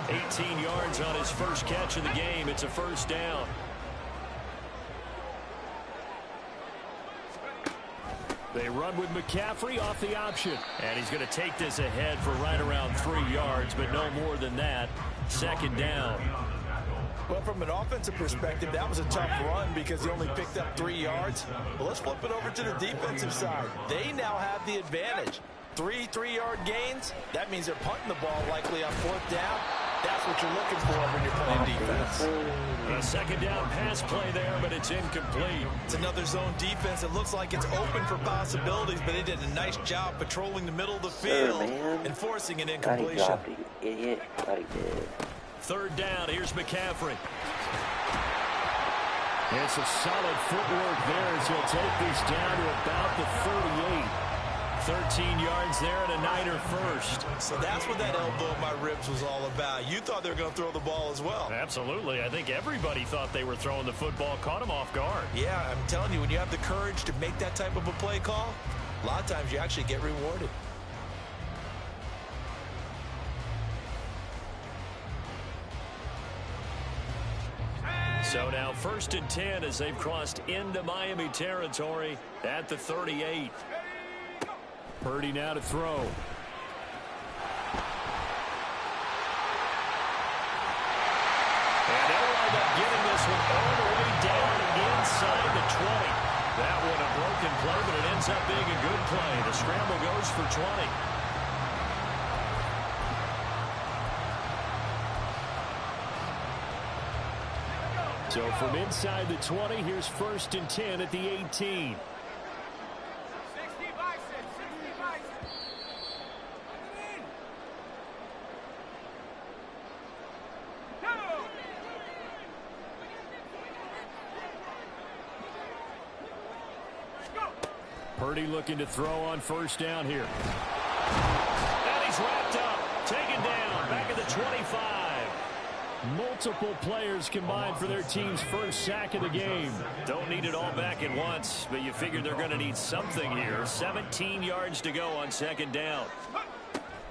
C: 18 yards on his first catch of the game. It's a 1st down. They run with McCaffrey off the option. And he's going to take this ahead for right around 3 yards, but no more than that. 2nd down.
E: Well, from an offensive perspective, that was a tough run because he only picked up 3 yards. Well, let's flip it over to the defensive side. They now have the advantage. 3 3-yard gains. That means they're punting the ball likely on 4th down. That's what you're looking for when you're playing defense.
C: A 2nd down pass play there, but it's incomplete.
E: It's another zone defense. It looks like it's open for possibilities, but they did a nice job patrolling the middle of the field and forcing an incompletion.
A: God, he dropped it, you idiot. God, he did.
C: 3rd down. Here's McCaffrey. It's a solid footwork there as he'll take this down to about the 38. 13 yards there and a Niner first.
E: So that's what that elbow in my ribs was all about. You thought they were going to throw the ball as well.
C: Absolutely. I think everybody thought they were throwing the football, caught him off guard.
E: Yeah, I'm telling you, when you have the courage to make that type of a play call, a lot of times you actually get rewarded.
C: So now 1st and 10 as they've crossed into Miami territory at the 38. Purdy now to throw. And they'll wind up getting this one all the way down inside the 20. That one a broken play, but it ends up being a good play. The scramble goes for 20. So from inside the 20, here's 1st and 10 at the 18. Purdy looking to throw on 1st down here. And he's wrapped up, taken down, back at the 25. Multiple players combined for their team's first sack of the game. Don't need it all back at once, but you figure they're going to need something here. 17 yards to go on 2nd down.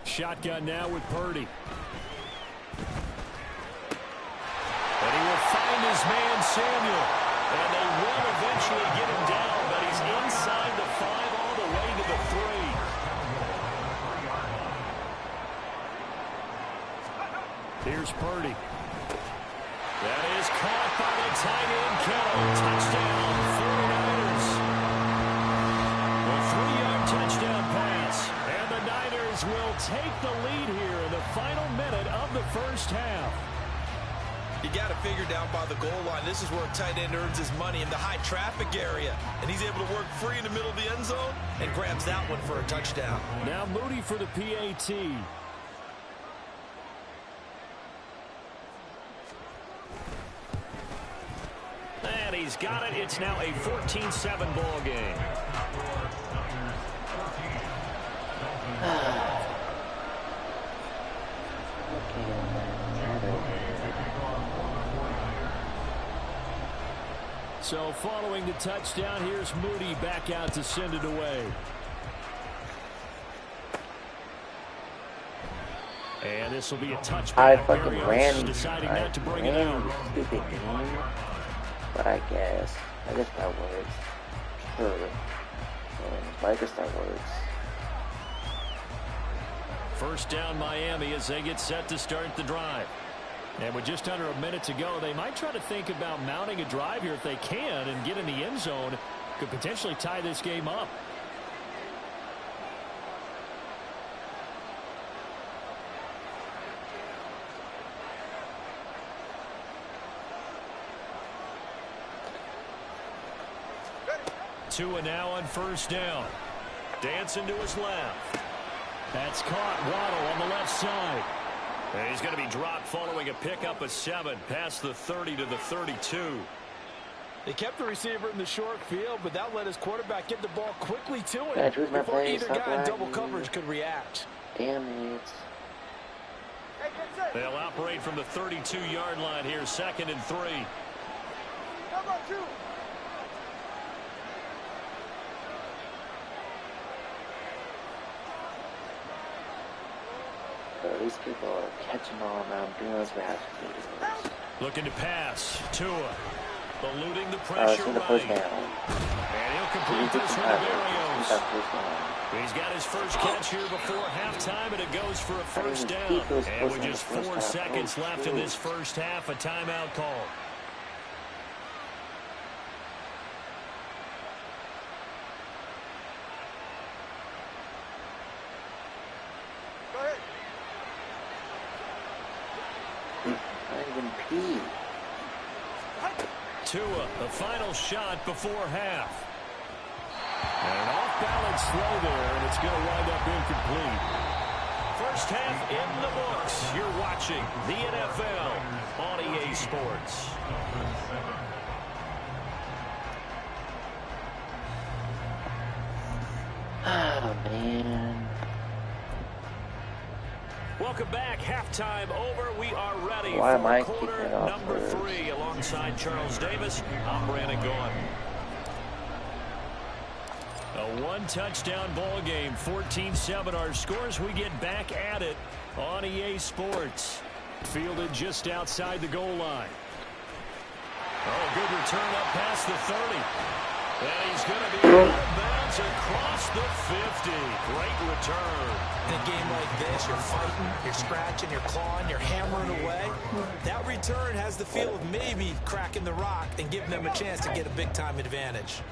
C: Shotgun now with Purdy. And he will find his man Samuel. And they will eventually get him down, but he's inside the 5 all the way to the 3. Here's Purdy. That is caught by the tight end, Keller. Touchdown, 49ers. A 3-yard touchdown pass. And the Niners will take the lead here in the final minute of the 1st half.
E: You got to figure down by the goal line. This is where a tight end earns his money in the high traffic area. And he's able to work free in the middle of the end zone and grabs that one for a touchdown.
C: Now Moody for the PAT. And he's got it. It's now a 14-7 ball game. So following the touchdown, here's Moody back out to send it away. And this will be a touchback.
A: I fucking ran.
C: Deciding not to bring it out.
A: Stupid game. But I guess. I guess that works. Sure. I guess that works.
C: First down Miami as they get set to start the drive. And with just under a minute to go, they might try to think about mounting a drive here if they can and get in the end zone. Could potentially tie this game up. Tua now on first down. Dancing to his left. That's caught. Waddle on the left side. And he's going to be dropped following a pickup of 7 past the 30 to the 32.
E: They kept the receiver in the short field, but that let his quarterback get the ball quickly to him
A: before
E: either guy in double coverage could react.
A: Damn it.
C: They'll operate from the 32-yard line here, 2nd and 3.
B: Number 2.
A: These people are catching all around doing us rash.
C: Looking to pass. Tua eluding the pressure right. And he'll complete this for the Barrios. He's got his first catch here before halftime, and it goes for a first down. And with just 4 seconds left in this first half, a timeout call. Tua, the final shot before half. And an off-balance throw there, and it's going to wind up incomplete. First half in the books. You're watching the NFL on EA Sports.
A: Oh, man.
C: Welcome back. Halftime over. We are ready for quarter number 3. Alongside Charles Davis, I'm Brandon Gaughan. A one-touchdown ball game. 14-7 our scores. We get back at it on EA Sports. Fielded just outside the goal line. Oh, good return up past the 30. And he's going to be out of bounds across the 50. Great return.
E: In a game like this, you're fighting, you're scratching, you're clawing, you're hammering away. That return has the feel of maybe cracking the rock and giving them a chance to get a big-time advantage.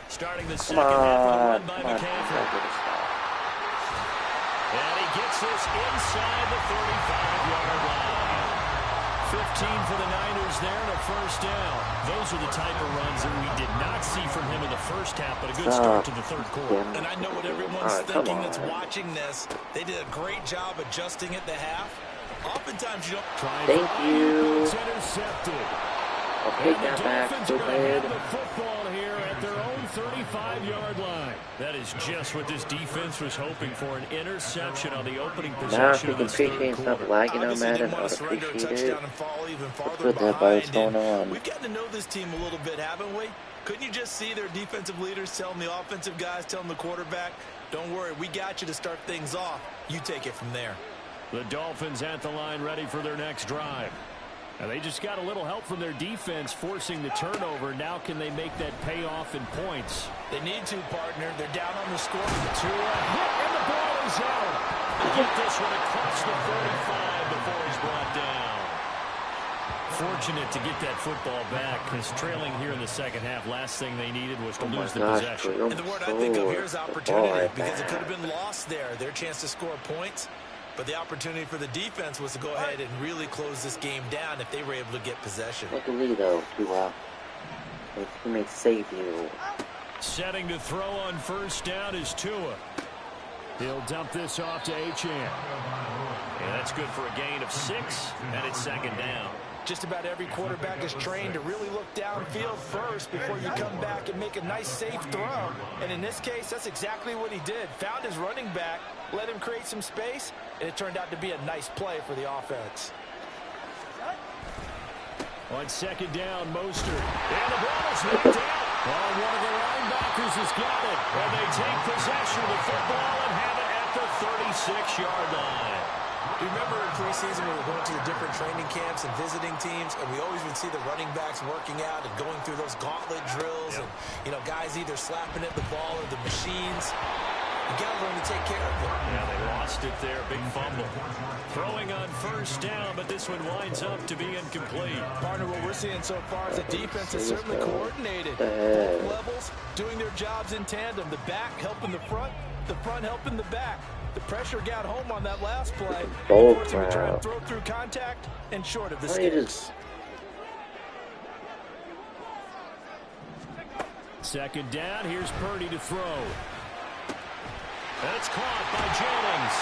C: Starting the second half with a run by McCaffrey. And he gets this inside the 35-yard line. 15 for the Niners there and a first down. Those are the type of runs that we did not see from him in the first half, but a good start to the third quarter.
E: And I know what everyone's thinking that's watching this. They did a great job adjusting at the half. Oftentimes you don't.
A: Thank you.
C: It's intercepted.
A: I'll take that back.
C: Dolphins are going to have the football here at their own 35-yard line. That is just what this defense was hoping for, an interception on the opening possession of this third quarter.
A: Stop lagging on Madden, I would appreciate it. Let's put that by what's going on.
E: We've gotten to know this team a little bit, haven't we? Couldn't you just see their defensive leaders telling the offensive guys, telling the quarterback, don't worry, we got you to start things off. You take it from there.
C: The Dolphins at the line ready for their next drive. And they just got a little help from their defense forcing the turnover. Now can they make that pay off in points?
E: They need to, partner. They're down on the score.
C: Tua hit, and the ball is out. Get this one across the 35 before he's brought down. Fortunate to get that football back, because trailing here in the second half, last thing they needed was to lose the possession.
E: And the word I think of here is opportunity, because it could have been lost there. Their chance to score points. But the opportunity for the defense was to go ahead and really close this game down if they were able to get possession.
A: Look at me, though, Tua. He may save you.
C: Setting to throw on first down is Tua. He'll dump this off to Achane. And that's good for a gain of 6, and it's second down.
E: Just about every quarterback is trained to really look downfield first before you come back and make a nice, safe throw. And in this case, that's exactly what he did. Found his running back, let him create some space, and it turned out to be a nice play for the offense.
C: On second down, Mostert. And the ball is knocked out. Oh, one of the linebackers has got it. And they take possession of the football and have it at the 36-yard line.
E: You remember in preseason we were going to the different training camps and visiting teams, and we always would see the running backs working out and going through those gauntlet drills, and, you know, guys either slapping at the ball or the machines. You got to learn to take care of it.
C: Yeah, they lost it there. Big fumble. Throwing on first down, but this one winds up to be incomplete.
E: Partner, what we're seeing so far is the defense is certainly coordinated. Both levels doing their jobs in tandem. The back helping the front helping the back. The pressure got home on that last play. Unfortunately, we tried to throw through contact and short of the sticks.
C: Second down, here's Purdy to throw. And it's caught by Jennings.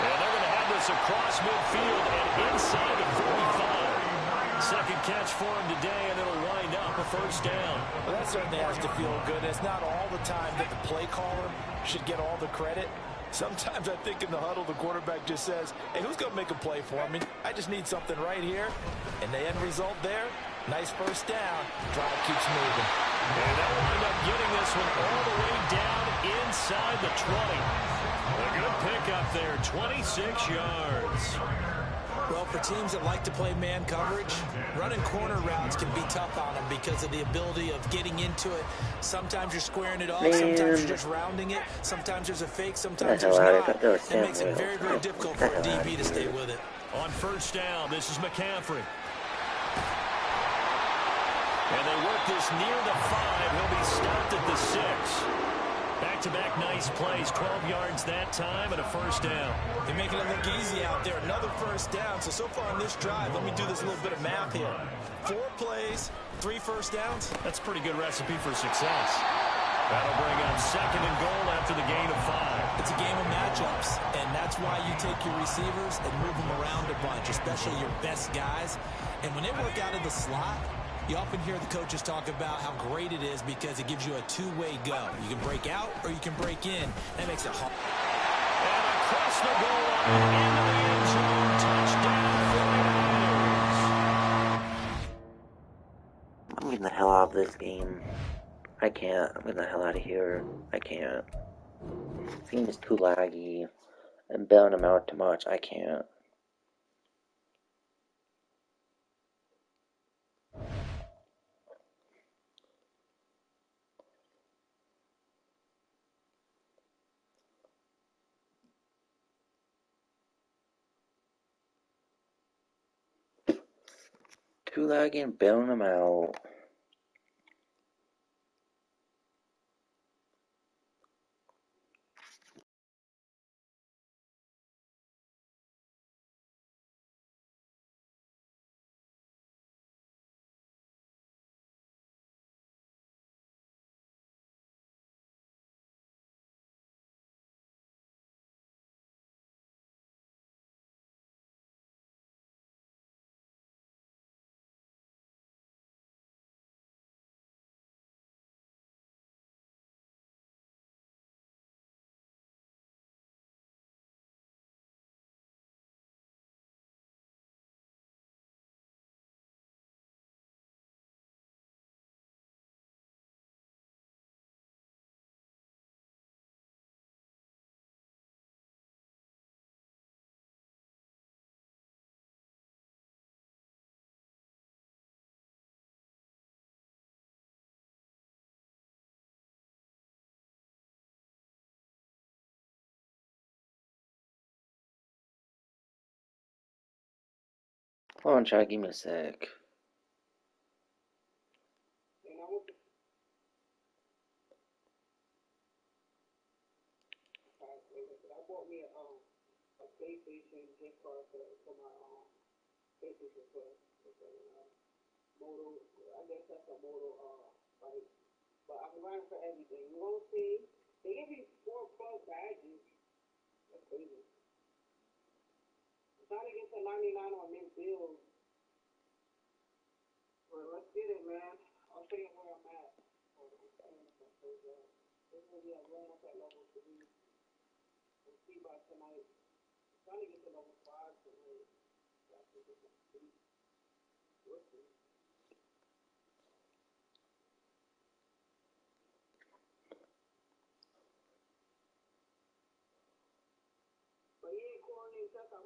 C: And they're going to have this across midfield and inside the 45. Second catch for him today, and it'll wind up a first down.
E: Well, that certainly has to feel good. It's not all the time that the play caller should get all the credit. Sometimes I think in the huddle, the quarterback just says, hey, who's going to make a play for me? I just need something right here. And the end result there, nice first down. Drive keeps moving.
C: And they'll wind up getting this one all the way down inside the 20. A good pickup there, 26 yards.
E: Well, for teams that like to play man coverage, running corner routes can be tough on them because of the ability of getting into it. Sometimes you're squaring it off, sometimes you're just rounding it, sometimes there's a fake, sometimes there's not. It makes it very, very difficult for a DB to stay with it.
C: On first down, this is McCaffrey. And they work this near the 5. He'll be stopped at the 6. Back-to-back nice plays, 12 yards that time and a first down.
E: They're making it look easy out there. Another first down. So far on this drive, let me do this little bit of math here. 4 plays, 3 first downs.
C: That's a pretty good recipe for success. That'll bring up second and goal after the gain of 5.
E: It's a game of matchups, and that's why you take your receivers and move them around a bunch, especially your best guys. And when they work out of the slot, you often hear the coaches talk about how great it is because it gives you a two-way go. You can break out or you can break in. That makes it hard.
C: And across the goal line, into the end zone, touchdown 49ers.
A: I'm getting the hell out of this game. I can't. I'm getting the hell out of here. I can't. This game is too laggy. I'm bailing them out too much. I can't. Too laggy and bailing them out. Hold on, Chad, give me a sec.
B: I bought me a PlayStation gift card for my PlayStation Plus. Moto, I guess that's a Moto bike. But I'm running for everything. You won't see. They give you 4 plus badges. That's crazy. I'm trying to get to 99 on mint bills. Well, let's get it, man. I'll show you where I'm at. This is going to be going up at level 3. We'll see by tonight. I'm trying to get to level 5 tonight. We'll see. But yeah, quarantine test, I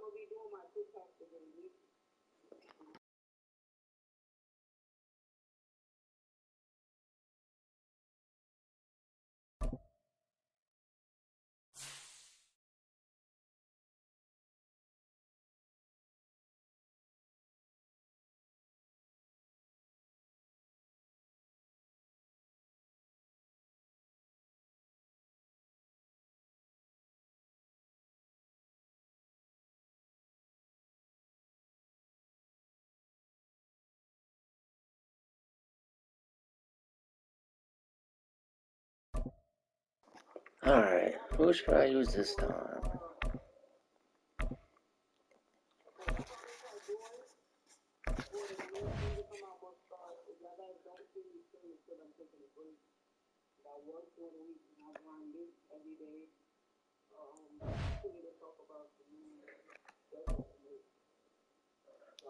A: Alright, who should I use this time?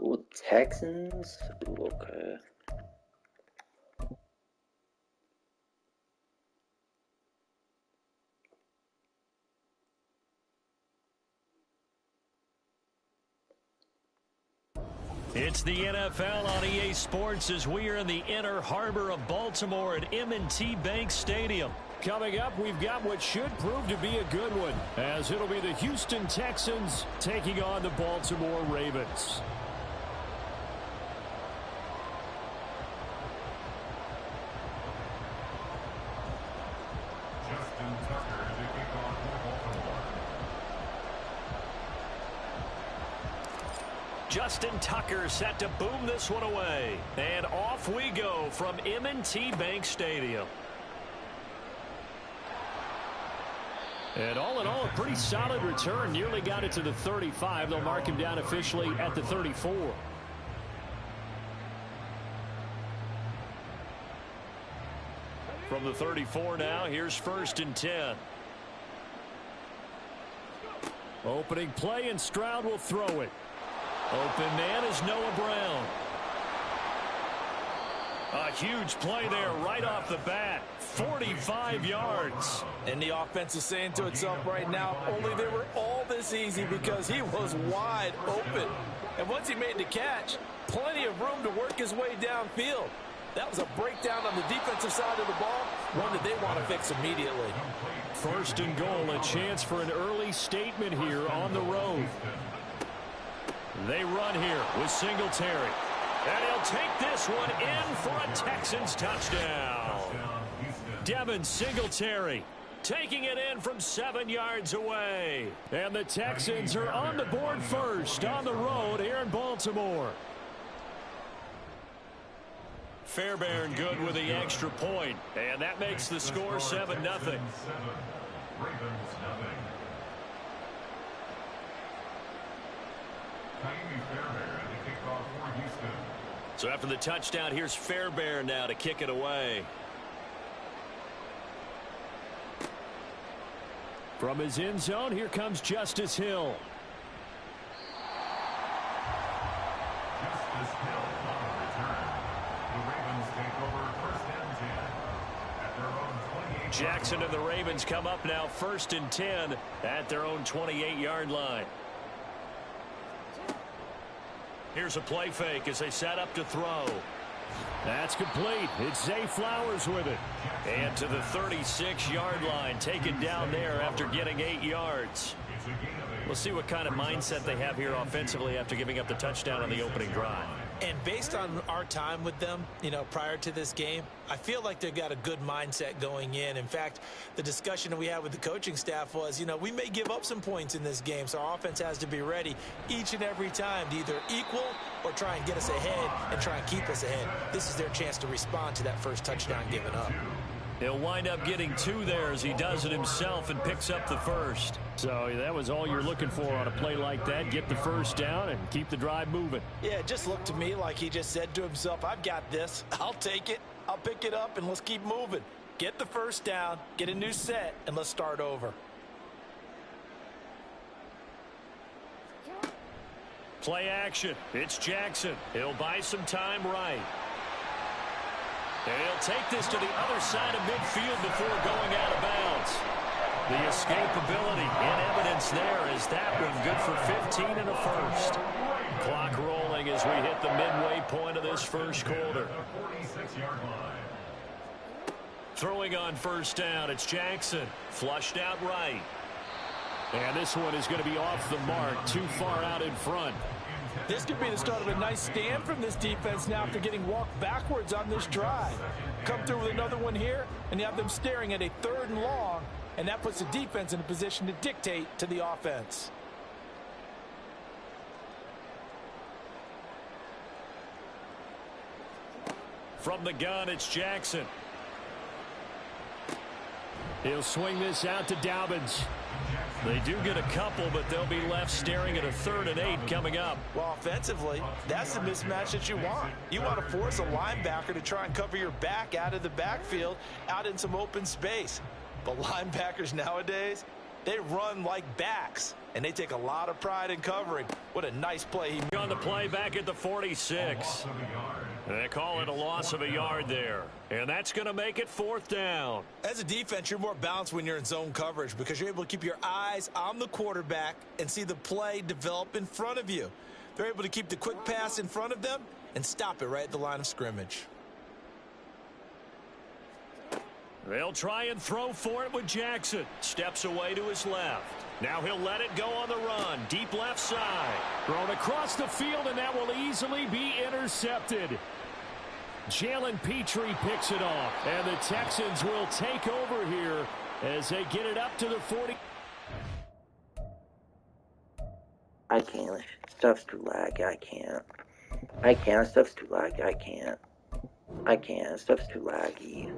A: Ooh, Texans? Ooh, okay.
C: It's the NFL on EA Sports as we are in the inner harbor of Baltimore at M&T Bank Stadium. Coming up, we've got what should prove to be a good one, as it'll be the Houston Texans taking on the Baltimore Ravens. Justin Tucker set to boom this one away. And off we go from M&T Bank Stadium. And all in all, a pretty solid return. Nearly got it to the 35. They'll mark him down officially at the 34. From the 34 now, here's 1st and 10. Opening play, and Stroud will throw it. Open man is Noah Brown. A huge play there right off the bat. 45 yards.
E: And the offense is saying to itself right now, only they were all this easy because he was wide open. And once he made the catch, plenty of room to work his way downfield. That was a breakdown on the defensive side of the ball, one that they want to fix immediately.
C: 1st and goal, a chance for an early statement here on the road. They run here with Singletary. And he'll take this one in for a Texans touchdown. Devin Singletary taking it in from 7 yards away. And the Texans are on the board first on the road here in Baltimore. Fairbairn good with the extra point. And that makes the score 7-0. So after the touchdown, here's Fairbairn now to kick it away. From his end zone, here comes Justice Hill.
F: Justice Hill on the return. The Ravens take over 1st and 10 at their own 28.
C: Jackson and the Ravens come up now 1st and 10 at their own 28-yard line. Here's a play fake as they set up to throw. That's complete. It's Zay Flowers with it. And to the 36-yard line, taken down there after getting 8 yards. We'll see what kind of mindset they have here offensively after giving up the touchdown on the opening drive.
E: And based on our time with them, prior to this game, I feel like they've got a good mindset going in. In fact, the discussion that we had with the coaching staff was, we may give up some points in this game, so our offense has to be ready each and every time to either equal or try and get us ahead and try and keep us ahead. This is their chance to respond to that first touchdown given up.
C: He'll wind up getting 2 there as he does it himself and picks up the first. So that was all you're looking for on a play like that. Get the first down and keep the drive moving.
E: Yeah, it just looked to me like he just said to himself, I've got this. I'll take it. I'll pick it up, and let's keep moving. Get the first down, get a new set, and let's start over.
C: Play action. It's Jackson. He'll buy some time right. And he'll take this to the other side of midfield before going out of bounds. The escapability in evidence there is that one good for 15 and a first. Clock rolling as we hit the midway point of this first quarter. Throwing on 1st down, it's Jackson. Flushed out right. And this one is going to be off the mark, too far out in front.
E: This could be the start of a nice stand from this defense now after getting walked backwards on this drive. Come through with another one here, and you have them staring at a 3rd and long, and that puts the defense in a position to dictate to the offense.
C: From the gun, it's Jackson. He'll swing this out to Dobbins. They do get a couple, but they'll be left staring at a 3rd and 8 coming up.
D: Well, offensively, that's the mismatch that you want. You want to force a linebacker to try and cover your back out of the backfield, out in some open space. But linebackers nowadays, they run like backs, and they take a lot of pride in covering. What a nice play he made.
C: On the play back at the 46. They call it a loss of a yard there. And that's going to make it 4th down.
D: As a defense, you're more balanced when you're in zone coverage because you're able to keep your eyes on the quarterback and see the play develop in front of you. They're able to keep the quick pass in front of them and stop it right at the line of scrimmage.
C: They'll try and throw for it with Jackson. Steps away to his left. Now he'll let it go on the run. Deep left side. Thrown across the field, and that will easily be intercepted. Jalen Petrie picks it off. And the Texans will take over here as they get it up to the 40.
A: I can't. Stuff's too laggy. I can't. Stuff's too laggy. I can't. Stuff's too laggy.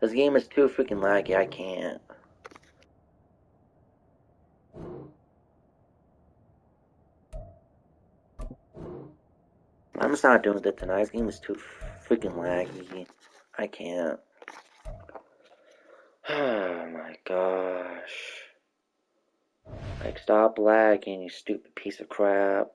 A: This game is too freaking laggy. I can't. I'm just not doing it tonight. This game is too freaking laggy. I can't. Oh my gosh. Like, stop lagging, you stupid piece of crap.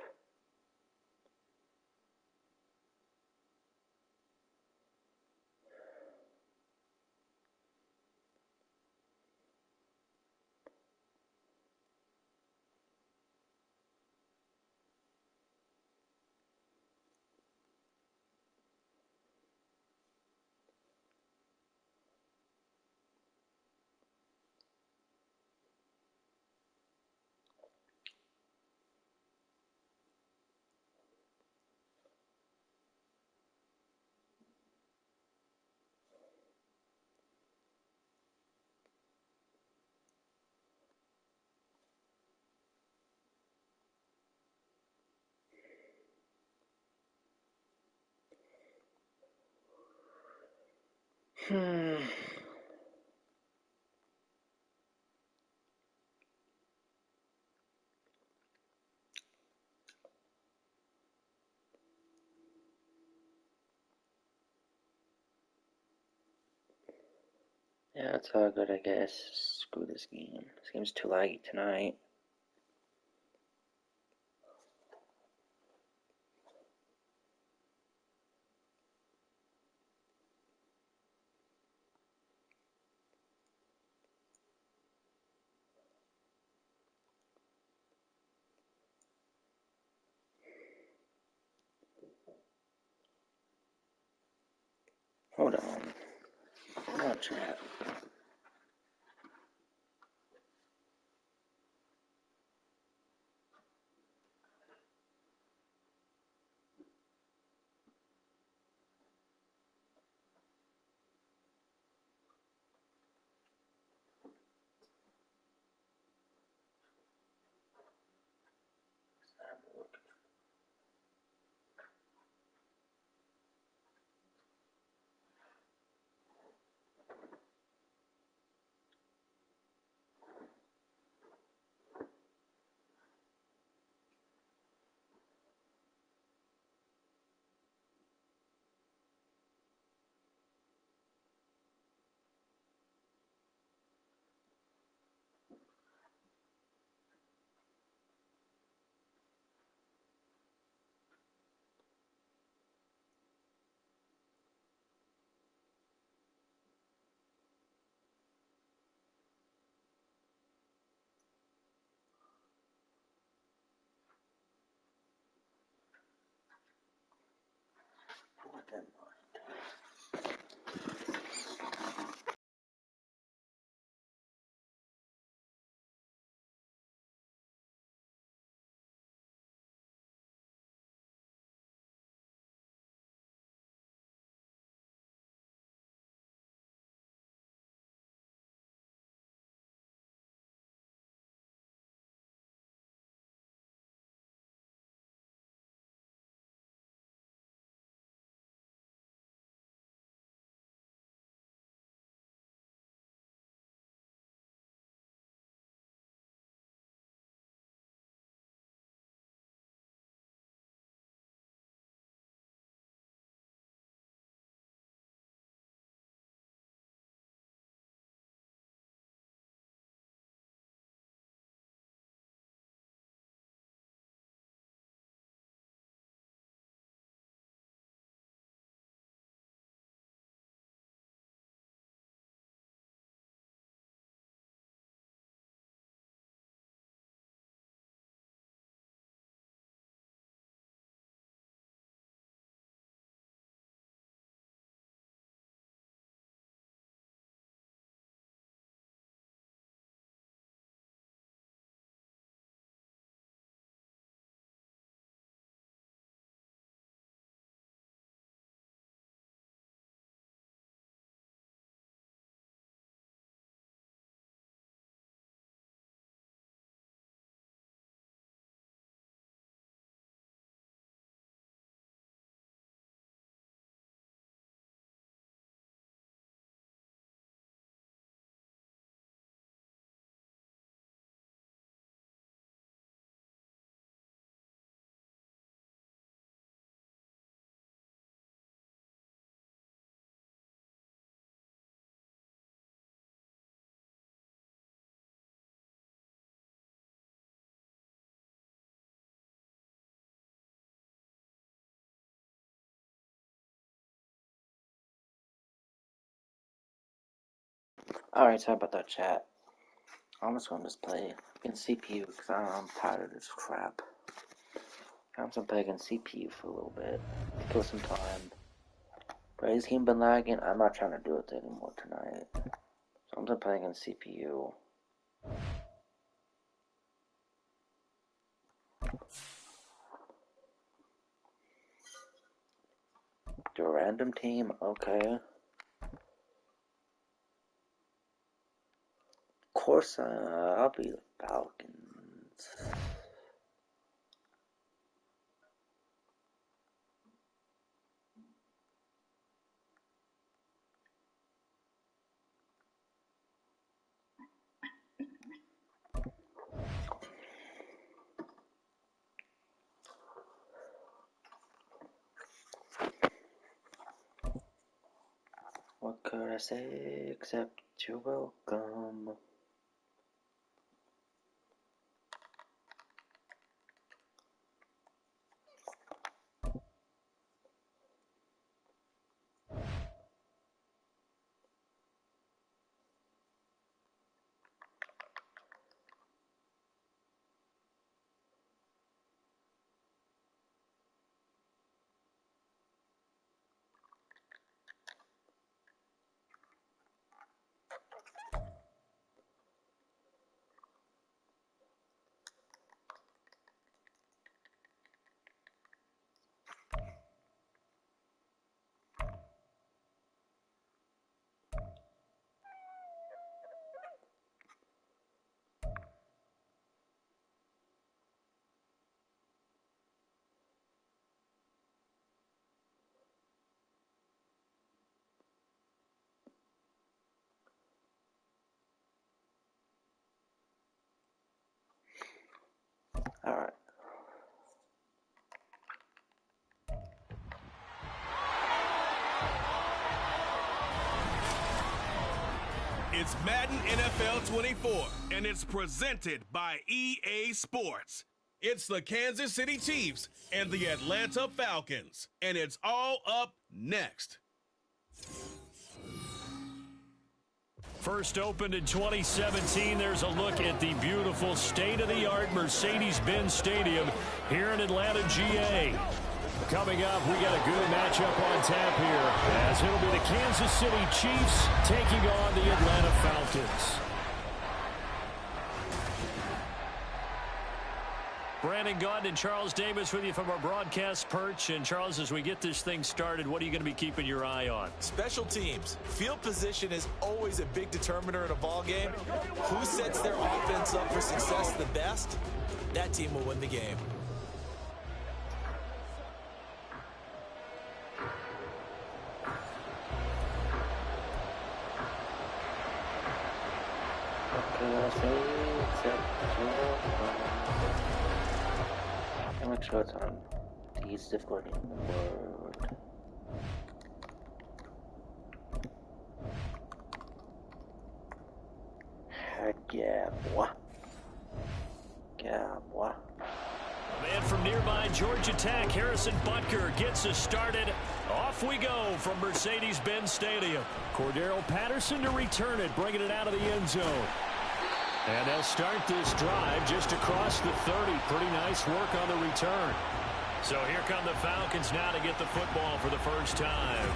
A: Yeah, it's all good, I guess. Screw this game. This game's too laggy tonight. Hold on. I'll chat. Alright, sorry about that, chat. I'm just gonna play in CPU because I'm tired of this crap. I'm just gonna play in CPU for a little bit, kill some time. But his game been lagging. I'm not trying to do it anymore tonight. So I'm just playing in CPU. Do a random team, okay. Of course, I'll be the Falcons. What could I say except you're welcome? Alright.
G: It's Madden NFL 24, and it's presented by EA Sports. It's the Kansas City Chiefs and the Atlanta Falcons, and it's all up next.
C: First opened in 2017, there's a look at the beautiful state-of-the-art Mercedes-Benz Stadium here in Atlanta, GA. Coming up, we got a good matchup on tap here, as it'll be the Kansas City Chiefs taking on the Atlanta Falcons. Brandon Gaudin and Charles Davis with you from our broadcast perch. And Charles, as we get this thing started, what are you going to be keeping your eye on?
D: Special teams. Field position is always a big determiner in a ball game. Who sets their offense up for success the best, that team will win the game.
A: I'm not sure it's on the easiest difficulty in the world. Heck yeah, boy. Yeah, boy.
C: A man from nearby Georgia Tech, Harrison Butker, gets us started. Off we go from Mercedes-Benz Stadium. Cordero Patterson to return it, bringing it out of the end zone. And they'll start this drive just across the 30. Pretty nice work on the return. So here come the Falcons now to get the football for the first time.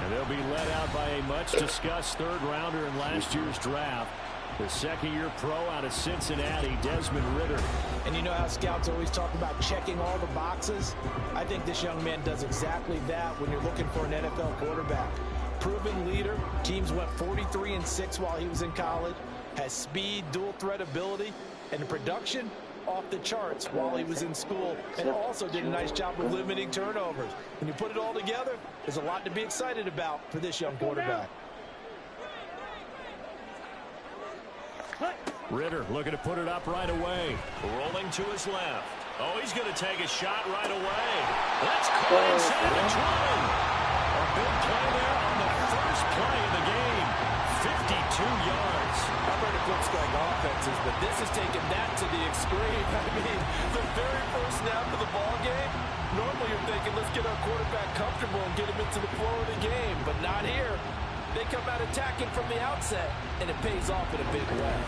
C: And they'll be led out by a much-discussed third-rounder in last year's draft. The second-year pro out of Cincinnati, Desmond Ridder.
E: And you know how scouts always talk about checking all the boxes? I think this young man does exactly that when you're looking for an NFL quarterback. Proven leader. Teams went 43-6 while he was in college. Has speed, dual-threat ability, and the production off the charts while he was in school, and also did a nice job of limiting turnovers. When you put it all together, there's a lot to be excited about for this young quarterback.
C: Ridder looking to put it up right away. Rolling to his left. Oh, he's going to take a shot right away. That's caught inside the 20. A big play there on the first play of the game. 52 yards.
D: I've heard it looks like offenses, but this has taken that to the extreme. I mean, the very first snap of the ball game, normally you're thinking, let's get our quarterback comfortable and get him into the flow of the game, but not here. They
E: They come out attacking from the outset, and it pays off in a big way.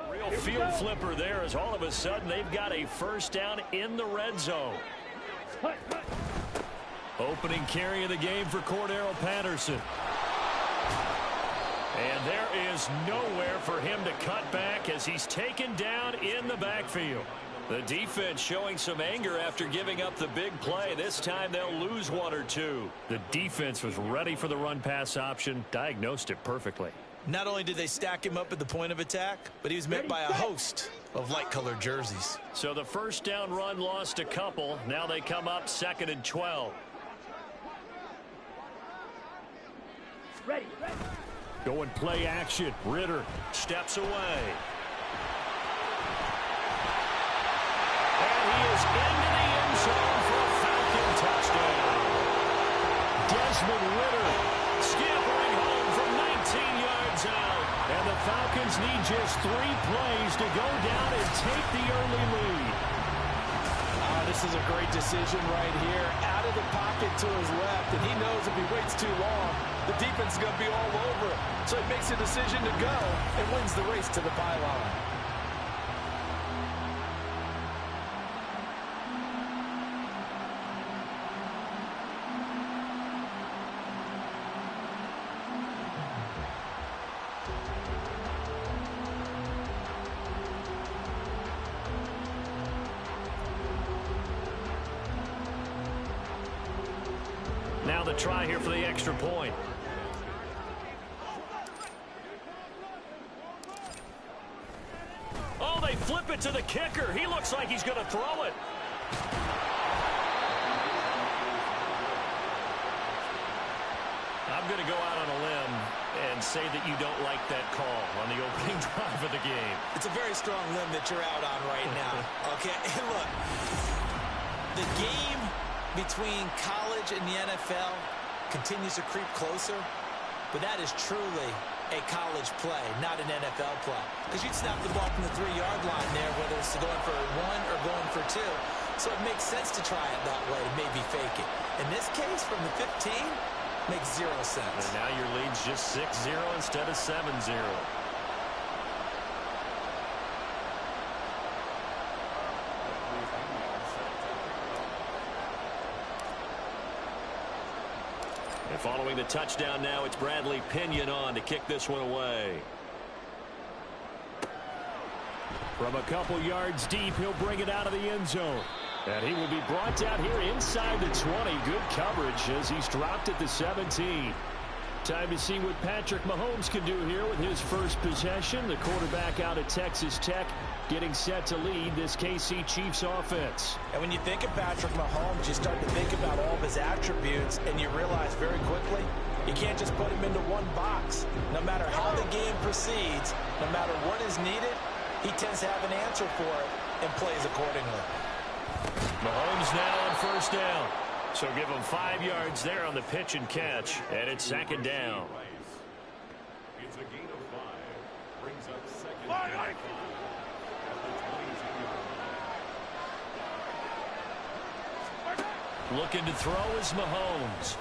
C: Real field flipper there as all of a sudden they've got a first down in the red zone. Opening carry of the game for Cordero Patterson. And there is nowhere for him to cut back as he's taken down in the backfield. The defense showing some anger after giving up the big play. This time they'll lose one or two. The defense was ready for the run-pass option, diagnosed it perfectly.
E: Not only did they stack him up at the point of attack, but he was met by a host of light-colored jerseys.
C: So the first down run lost a couple. Now they come up 2nd and 12.
H: Ready.
C: Going play action. Ritter steps away. And he is into the end zone for a Falcon touchdown. Desmond Ritter scampering home from 19 yards out. And the Falcons need just 3 plays to go down and take the early lead.
E: This is a great decision right here. Out of the pocket to his left, and he knows if he waits too long, the defense is going to be all over it. So he makes a decision to go and wins the race to the pylon.
C: Now the try here for the extra point. Oh, they flip it to the kicker. He looks like he's going to throw it. I'm going to go out on a limb and say that you don't like that call on the opening drive of the game.
E: It's a very strong limb that you're out on right now. Okay, and look, the game between college and the NFL continues to creep closer, but that is truly a college play, not an NFL play. Because you'd snap the ball from the 3-yard line there, whether it's going for 1 or going for 2. So it makes sense to try it that way, to maybe fake it. In this case, from the 15, makes 0 sense.
C: And now your lead's just 6-0 instead of 7-0. And following the touchdown now, it's Bradley Pinion on to kick this one away. From a couple yards deep, he'll bring it out of the end zone. And he will be brought down here inside the 20. Good coverage as he's dropped at the 17. Time to see what Patrick Mahomes can do here with his first possession. The quarterback out at Texas Tech getting set to lead this KC Chiefs offense.
E: And when you think of Patrick Mahomes, you start to think about all of his attributes, and you realize very quickly you can't just put him into one box. No matter how the game proceeds, no matter what is needed, he tends to have an answer for it and plays accordingly.
C: Mahomes now on first down. So give him 5 yards there on the pitch and catch, and it's 2nd down.
F: It's a gain of 5. Brings up 2nd down.
C: Looking to throw is Mahomes.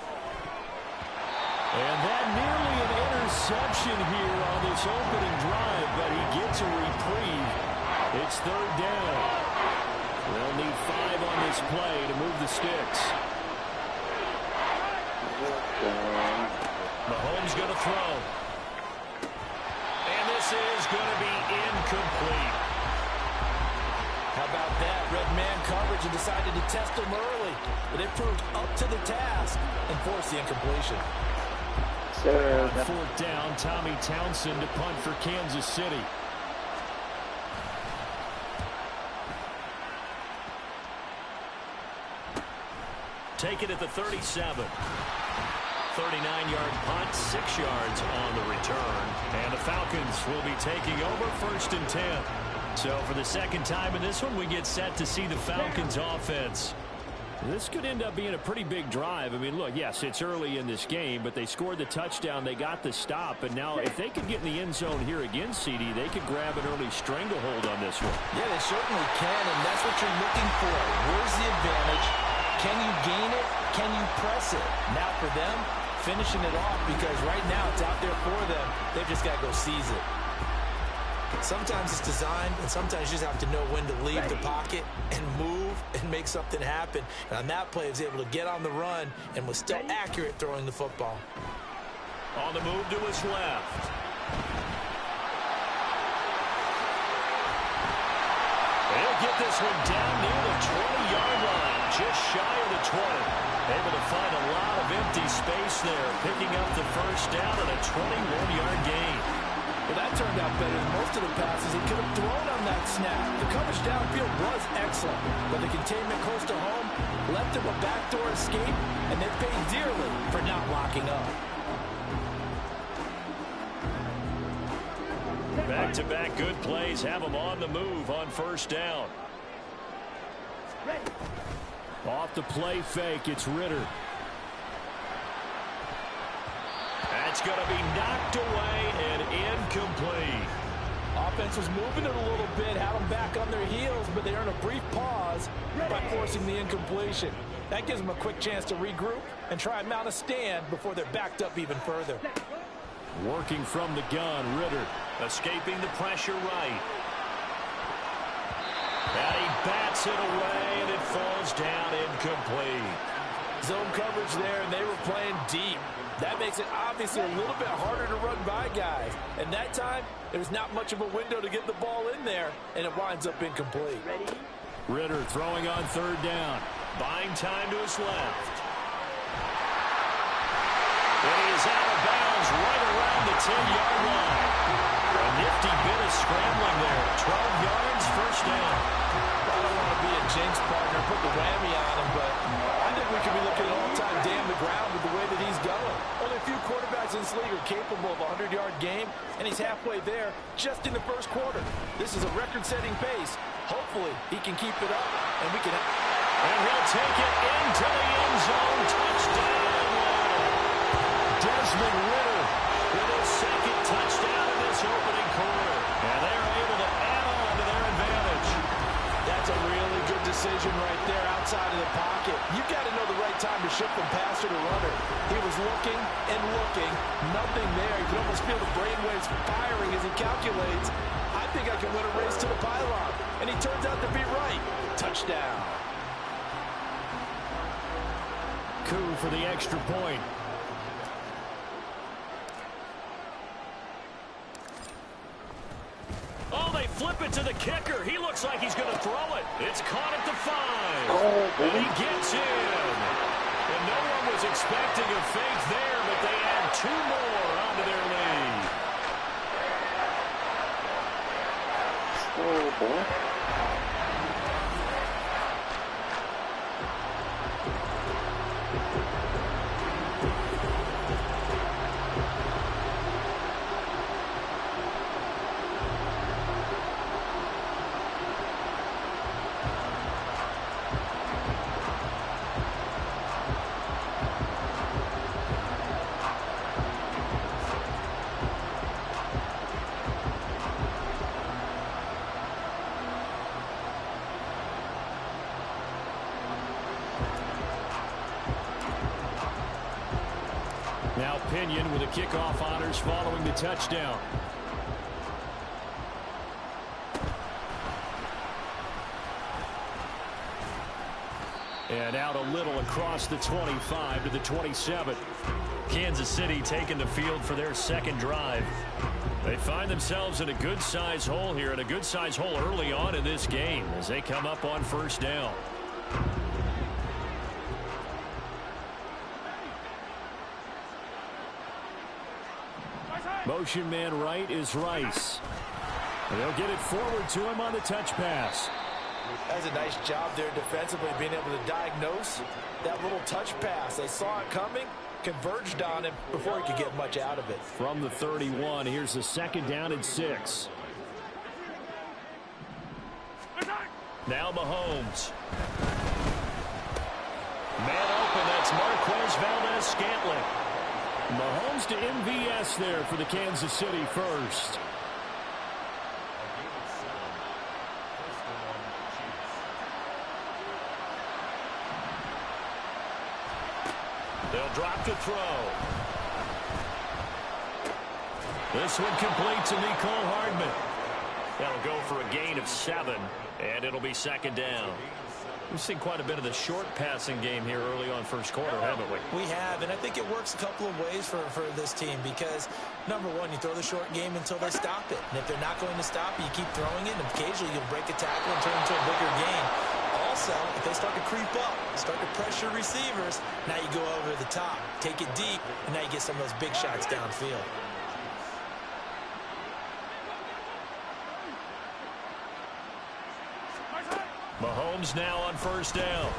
C: And that nearly an interception here on this opening drive, but he gets a reprieve. It's 3rd down. They'll need 5 on this play to move the sticks. Mahomes going to throw. And this is going to be incomplete.
E: How about that? Red man coverage and decided to test him early. But they proved up to the task and forced the incompletion.
A: Sir,
C: on fourth down, Tommy Townsend to punt for Kansas City. Take it at the 37. 39-yard punt, 6 yards on the return. And the Falcons will be taking over 1st and 10. So for the second time in this one, we get set to see the Falcons offense. This could end up being a pretty big drive. I mean, look, yes, it's early in this game, but they scored the touchdown. They got the stop. And now if they could get in the end zone here again, CD, they could grab an early stranglehold on this one.
E: Yeah, they certainly can, and that's what you're looking for. Where's the advantage? Can you gain it? Can you press it? Now for them, finishing it off, because right now it's out there for them. They've just got to go seize it. Sometimes it's designed, and sometimes you just have to know when to leave the pocket and move and make something happen. And on that play, he was able to get on the run and was still accurate throwing the football.
C: On the move to his left. He'll get this one down near the 20-yard line, just shy of the 20. Able to find a lot of empty space there, picking up the first down and a 21-yard gain.
E: Well, that turned out better than most of the passes he could have thrown on that snap. The coverage downfield was excellent, but the containment close to home left him a backdoor escape, and they paid dearly for not locking up.
C: Back-to-back good plays have him on the move on first down. Off the play fake, it's Ritter. That's going to be knocked away and incomplete.
E: Offense was moving it a little bit, had them back on their heels, but they earned a brief pause by forcing the incompletion. That gives them a quick chance to regroup and try and mount a stand before they're backed up even further.
C: Working from the gun, Ritter. Escaping the pressure right. And he bats it away, and it falls down incomplete.
E: Zone coverage there, and they were playing deep. That makes it obviously a little bit harder to run by guys. And that time, there's not much of a window to get the ball in there, and it winds up incomplete.
C: Ritter throwing on third down. Buying time to his left. And he is out of bounds right around the 10-yard line. A nifty bit of scrambling there. 12 yards, first down.
E: I don't want to be a jinx partner, put the whammy on him, but I think we could be looking at all-time damn the ground with the way that he's going. Only a few quarterbacks in this league are capable of a 100-yard game, and he's halfway there just in the first quarter. This is a record-setting pace. Hopefully, he can keep it up, and we can...
C: And he'll take it into the end zone. Touchdown. Desmond Ritter with his second touchdown in this opening quarter. And they're able to add on to their advantage.
E: That's a really good decision right there outside of the pocket. You've got to know the right time to shift from passer to runner. He was looking and looking. Nothing there. You can almost feel the brainwaves firing as he calculates. I think I can win a race to the pylon. And he turns out to be right. Touchdown.
C: Coup for the extra point. Oh, they flip it to the kicker. He looks like he's going to throw it. It's caught at the 5. And he gets in. And no one was expecting a fake there, but they add 2 more onto their lead.
A: Oh, boy.
C: Now Pinion with the kickoff honors following the touchdown. And out a little across the 25 to the 27. Kansas City taking the field for their second drive. They find themselves in a good-sized hole here, and a good-sized hole early on in this game as they come up on first down. Motion man right is Rice. And they'll get it forward to him on the touch pass.
E: That's a nice job there defensively, being able to diagnose that little touch pass. They saw it coming, converged on him before he could get much out of it.
C: From the 31, here's the second down and 6. Now Mahomes. Man open, that's Marquez Valdez-Scantling. Mahomes to MVS there for the Kansas City first. They'll drop to throw. This one complete to Mecole Hardman. That'll go for a gain of 7, and it'll be second down. We've seen quite a bit of the short passing game here early on first quarter, haven't we?
E: We have, and I think it works a couple of ways for this team because, number one, you throw the short game until they stop it. And if they're not going to stop it, you keep throwing it, and occasionally you'll break a tackle and turn it into a bigger gain. Also, if they start to creep up, start to pressure receivers, now you go over the top, take it deep, and now you get some of those big shots downfield.
C: Mahomes now on first down.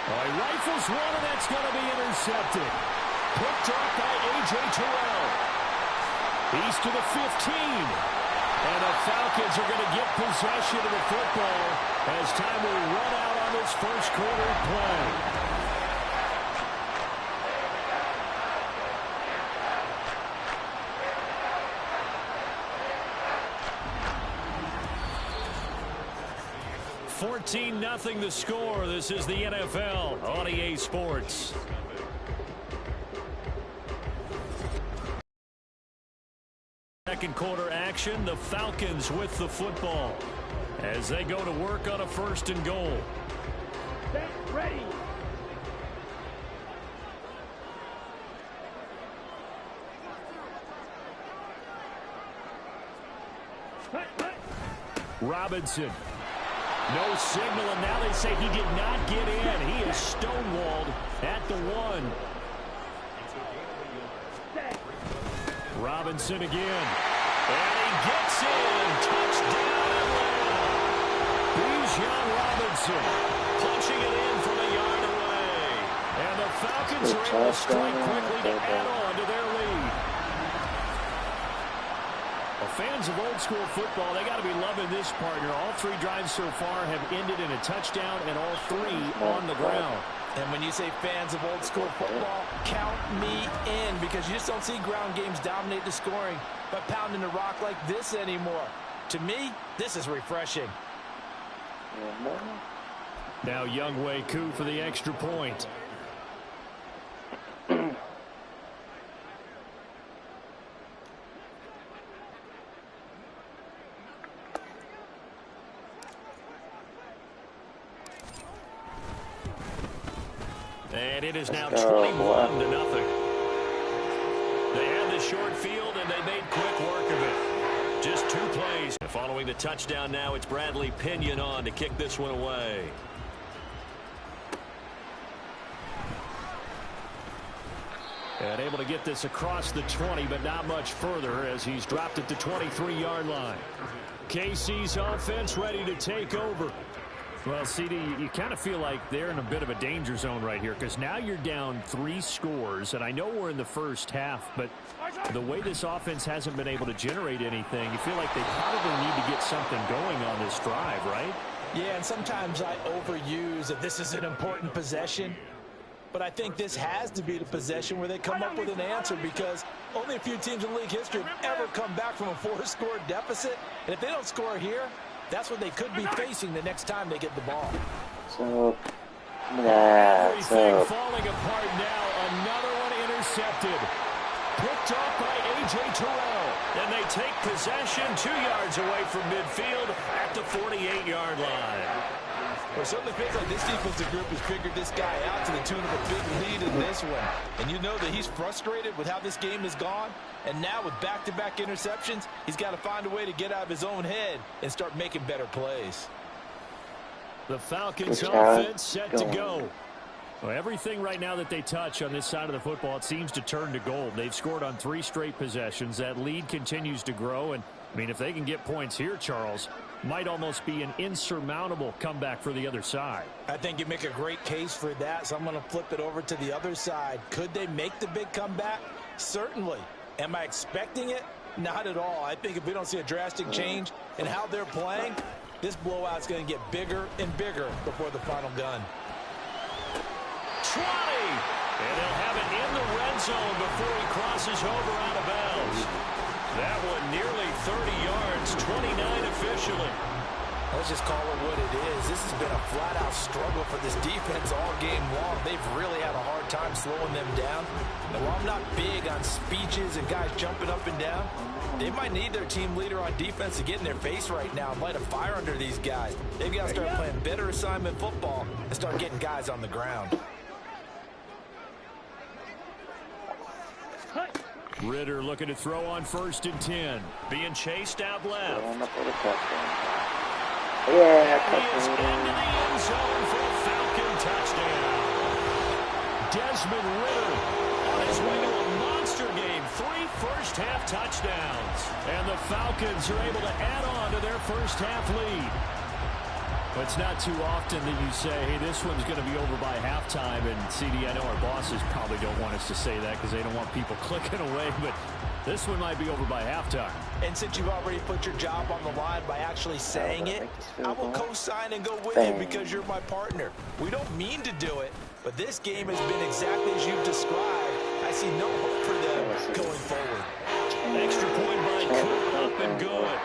C: He rifles one, and that's going to be intercepted. Picked up by A.J. Terrell. He's to the 15. And the Falcons are going to get possession of the football as time will run out on this first quarter play. 14-0 the score. This is the NFL on EA Sports. Second quarter action, the Falcons with the football as they go to work on a first and goal.
H: Ready.
C: Robinson. No signal, and now they say he did not get in. He is stonewalled at the 1. Robinson again. And he gets in. Touchdown Atlanta. Bijan Robinson punching it in from a yard away. And the Falcons are able to strike quickly to add on to their lead. Well, fans of old school football, they got to be loving this partner. All 3 drives so far have ended in a touchdown, and all 3 on the ground.
E: And when you say fans of old school football, count me in, because you just don't see ground games dominate the scoring by pounding the rock like this anymore. To me, this is refreshing.
C: Now Younghoe Koo for the extra point. And it is now 21-0. They had the short field, and they made quick work of it. Just 2 plays. Following the touchdown now, it's Bradley Pinion on to kick this one away. And able to get this across the 20, but not much further as he's dropped it to 23-yard line. KC's offense ready to take over. Well, CD, you kind of feel like they're in a bit of a danger zone right here because now you're down 3 scores, and I know we're in the first half, but the way this offense hasn't been able to generate anything, you feel like they probably need to get something going on this drive, right?
E: Yeah, and sometimes I overuse that this is an important possession, but I think this has to be the possession where they come up with an answer because only a few teams in league history have ever come back from a 4-score deficit, and if they don't score here, that's what they could be facing the next time they get the ball.
A: So,
C: everything falling apart now. Another one intercepted. Picked off by A.J. Terrell. And they take possession 2 yards away from midfield at the 48-yard line.
D: Well, it certainly feels like this defensive group has figured this guy out to the tune of a big lead in this one. And you know that he's frustrated with how this game has gone. And now with back-to-back interceptions, he's got to find a way to get out of his own head and start making better plays.
C: The Falcons offense set to go. Well, everything right now that they touch on this side of the football, it seems to turn to gold. They've scored on 3 straight possessions. That lead continues to grow. And, I mean, if they can get points here, Charles, might almost be an insurmountable comeback for the other side.
D: I think you make a great case for that, so I'm going to flip it over to the other side. Could they make the big comeback? Certainly. Am I expecting it? Not at all. I think if we don't see a drastic change in how they're playing, this blowout's going to get bigger and bigger before the final gun.
C: 20! And they'll have it in the red zone before he crosses over out of bounds. That one nearly 30 yards, 29 officially.
D: Let's just call it what it is. This has been a flat-out struggle for this defense all game long. They've really had a hard time slowing them down. And while I'm not big on speeches and guys jumping up and down, they might need their team leader on defense to get in their face right now and light a fire under these guys. They've got to start playing better assignment football and start getting guys on the ground.
C: Ritter looking to throw on 1st and 10. Being chased out left. He is into the end zone for a Falcon touchdown. Desmond Ritter on his way to a monster game. 3 first-half touchdowns. And the Falcons are able to add on to their first-half lead. But it's not too often that you say, hey, this one's going to be over by halftime. And, CD, I know our bosses probably don't want us to say that because they don't want people clicking away. But this one might be over by halftime.
D: And since you've already put your job on the line by actually saying it, I will co-sign and go with you because you're my partner. We don't mean to do it, but this game has been exactly as you've described. I see no hope for them going forward.
C: Extra point by Cook, up and good.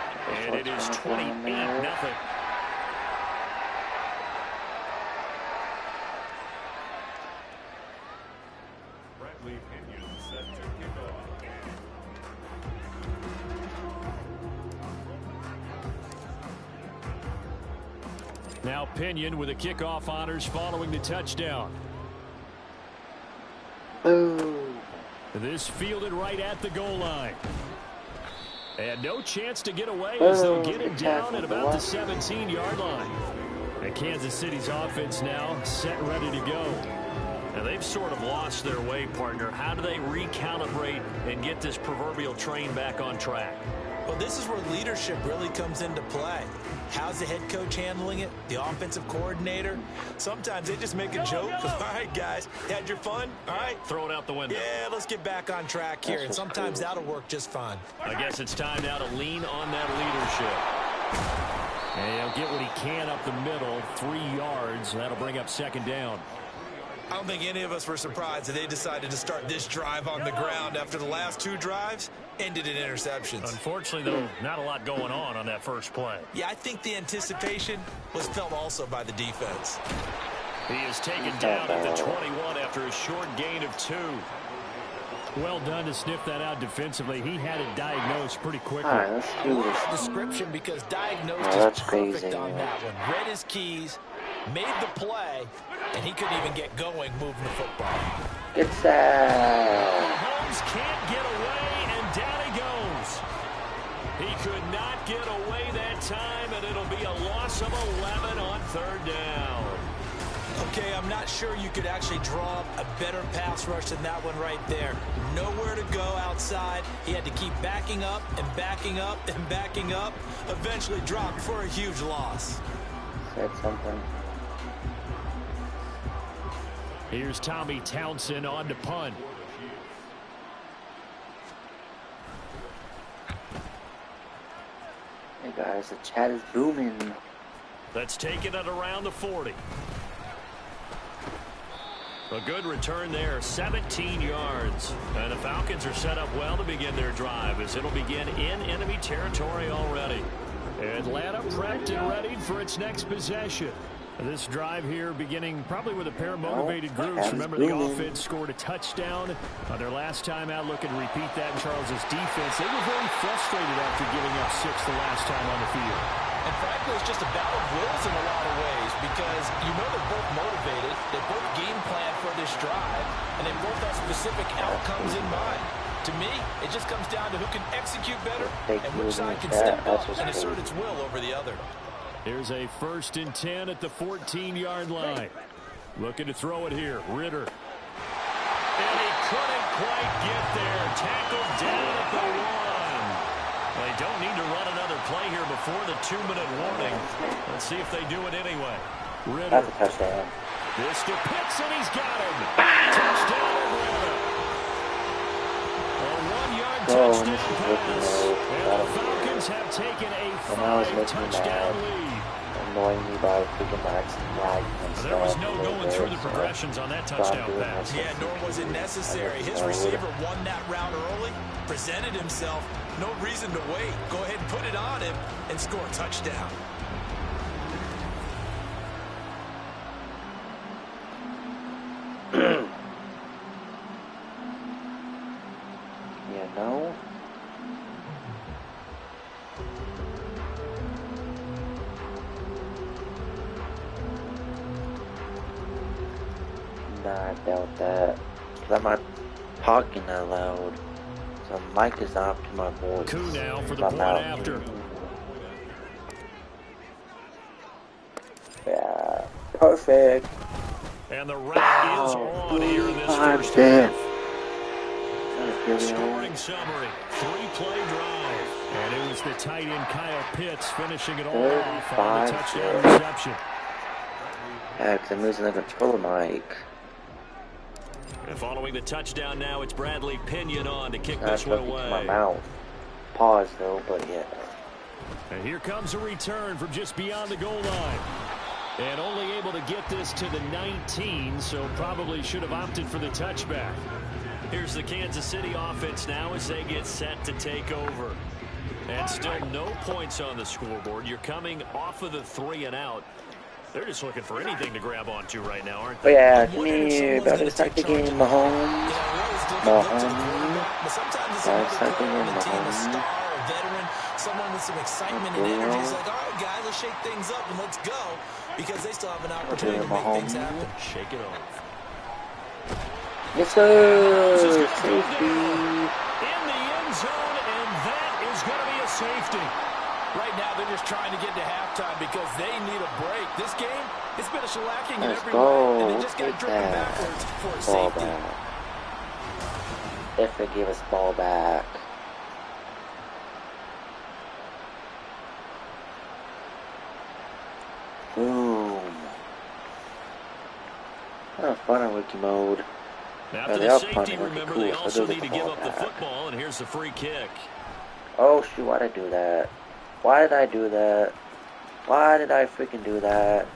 C: And it is 28-0. Now Pinion with the kickoff honors following the touchdown.
A: Boom.
C: This fielded right at the goal line. And no chance to get away as they'll get it down at about the 17-yard line. And Kansas City's offense now set ready to go. Now they've sort of lost their way, partner. How do they recalibrate and get this proverbial train back on track?
D: Well, this is where leadership really comes into play. How's the head coach handling it? The offensive coordinator? Sometimes they just make a joke. All right, guys, had your fun? All right.
C: Throw it out the window.
D: Yeah, let's get back on track here. And sometimes that'll work just fine.
C: I guess it's time now to lean on that leadership. And he'll get what he can up the middle, 3 yards. That'll bring up 2nd down.
D: I don't think any of us were surprised that they decided to start this drive on the ground after the last 2 drives ended in interceptions.
C: Unfortunately, though, not a lot going on that first play.
D: Yeah, I think the anticipation was felt also by the defense.
C: He is taken down at the 21 after a short gain of 2. Well done to sniff that out defensively. He had it diagnosed pretty quickly.
A: All right, let's do this.
D: Description because diagnosed is perfect
A: crazy,
D: on that one. Read his keys, made the play, and he couldn't even get going moving the football.
A: It's out.
C: Holmes can't get away, and down he goes. He could not get away that time, and it'll be a loss of 11 on 3rd down.
D: Okay, I'm not sure you could actually draw up a better pass rush than that one right there. Nowhere to go outside. He had to keep backing up and backing up and backing up. Eventually dropped for a huge loss.
A: Said something.
C: Here's Tommy Townsend on to punt.
A: Hey guys, the chat is booming.
C: Let's take it at around the 40. A good return there, 17 yards. And the Falcons are set up well to begin their drive as it'll begin in enemy territory already. Atlanta prepped and ready for its next possession. This drive here beginning probably with a pair of motivated groups. Remember, the offense scored a touchdown on their last time out. Looking to repeat that in Charles's defense. They were very frustrated after giving up 6 the last time on the field.
D: And
E: frankly, it's just a battle of wills in a lot of ways because you know they're both motivated, they both game plan for this drive, and they both have specific outcomes in mind. To me, it just comes down to who can execute better and which side can step up and assert its will over the other.
C: Here's a 1st and 10 at the 14-yard line. Looking to throw it here. Ritter. And he couldn't quite get there. Tackled down at the 1. They don't need to run another play here before the 2-minute warning. Let's see if they do it anyway. Ritter.
A: That's a touchdown.
C: This to Pitts, and he's got him. Touchdown, Ritter. A 1-yard touchdown pass. And the Falcons have taken a 5-touchdown lead.
A: Annoying me by freaking Max and Flag and stuff.
C: There was no going through the progressions on that touchdown pass.
E: Yeah, nor was it necessary. His receiver won that route early, presented himself. No reason to wait. Go ahead and put it on him and score a touchdown.
A: You know? Nah, I doubt that. Because I'm not talking that loud. So the mic is not up to my voice.
C: Coup now for the point after.
A: Yeah, perfect.
C: And the route is on here in this first
A: half.
C: Scoring summary, 3-play drive. And it was the tight end Kyle Pitts finishing it all off on the touchdown reception.
A: Yeah, because I'm losing the controller mic.
C: And following the touchdown now, it's Bradley Pinion on to kick this one away.
A: My mouth. Pause though, but yeah.
C: And here comes a return from just beyond the goal line. And only able to get this to the 19, so probably should have opted for the touchback. Here's the Kansas City offense now as they get set to take over. And still no points on the scoreboard. You're coming off of the 3 and out. They're just looking for anything to grab onto right now, aren't they?
A: Oh yeah, come here. Better start the game, Mahomes. Start the game, Mahomes.
E: Someone with some excitement and energy is like, all right, guys, let's shake things up and let's go, because they still have an opportunity to make things happen.
C: Shake it off.
A: Yes, sir. Safety.
C: In the end zone, and that is going to be a safety.
E: Right now, they're just trying to get to halftime because they need a break. This game, it's been a shellacking in every way, and they just got driven backwards for a safety.
A: If they give us ball back. Boom. Kind of fun on wiki mode.
C: Now after the safety, remember, they also need to give up the football, and here's the free kick.
A: Oh, shoot, why did I do that? Why did I do that? Why did I freaking do that?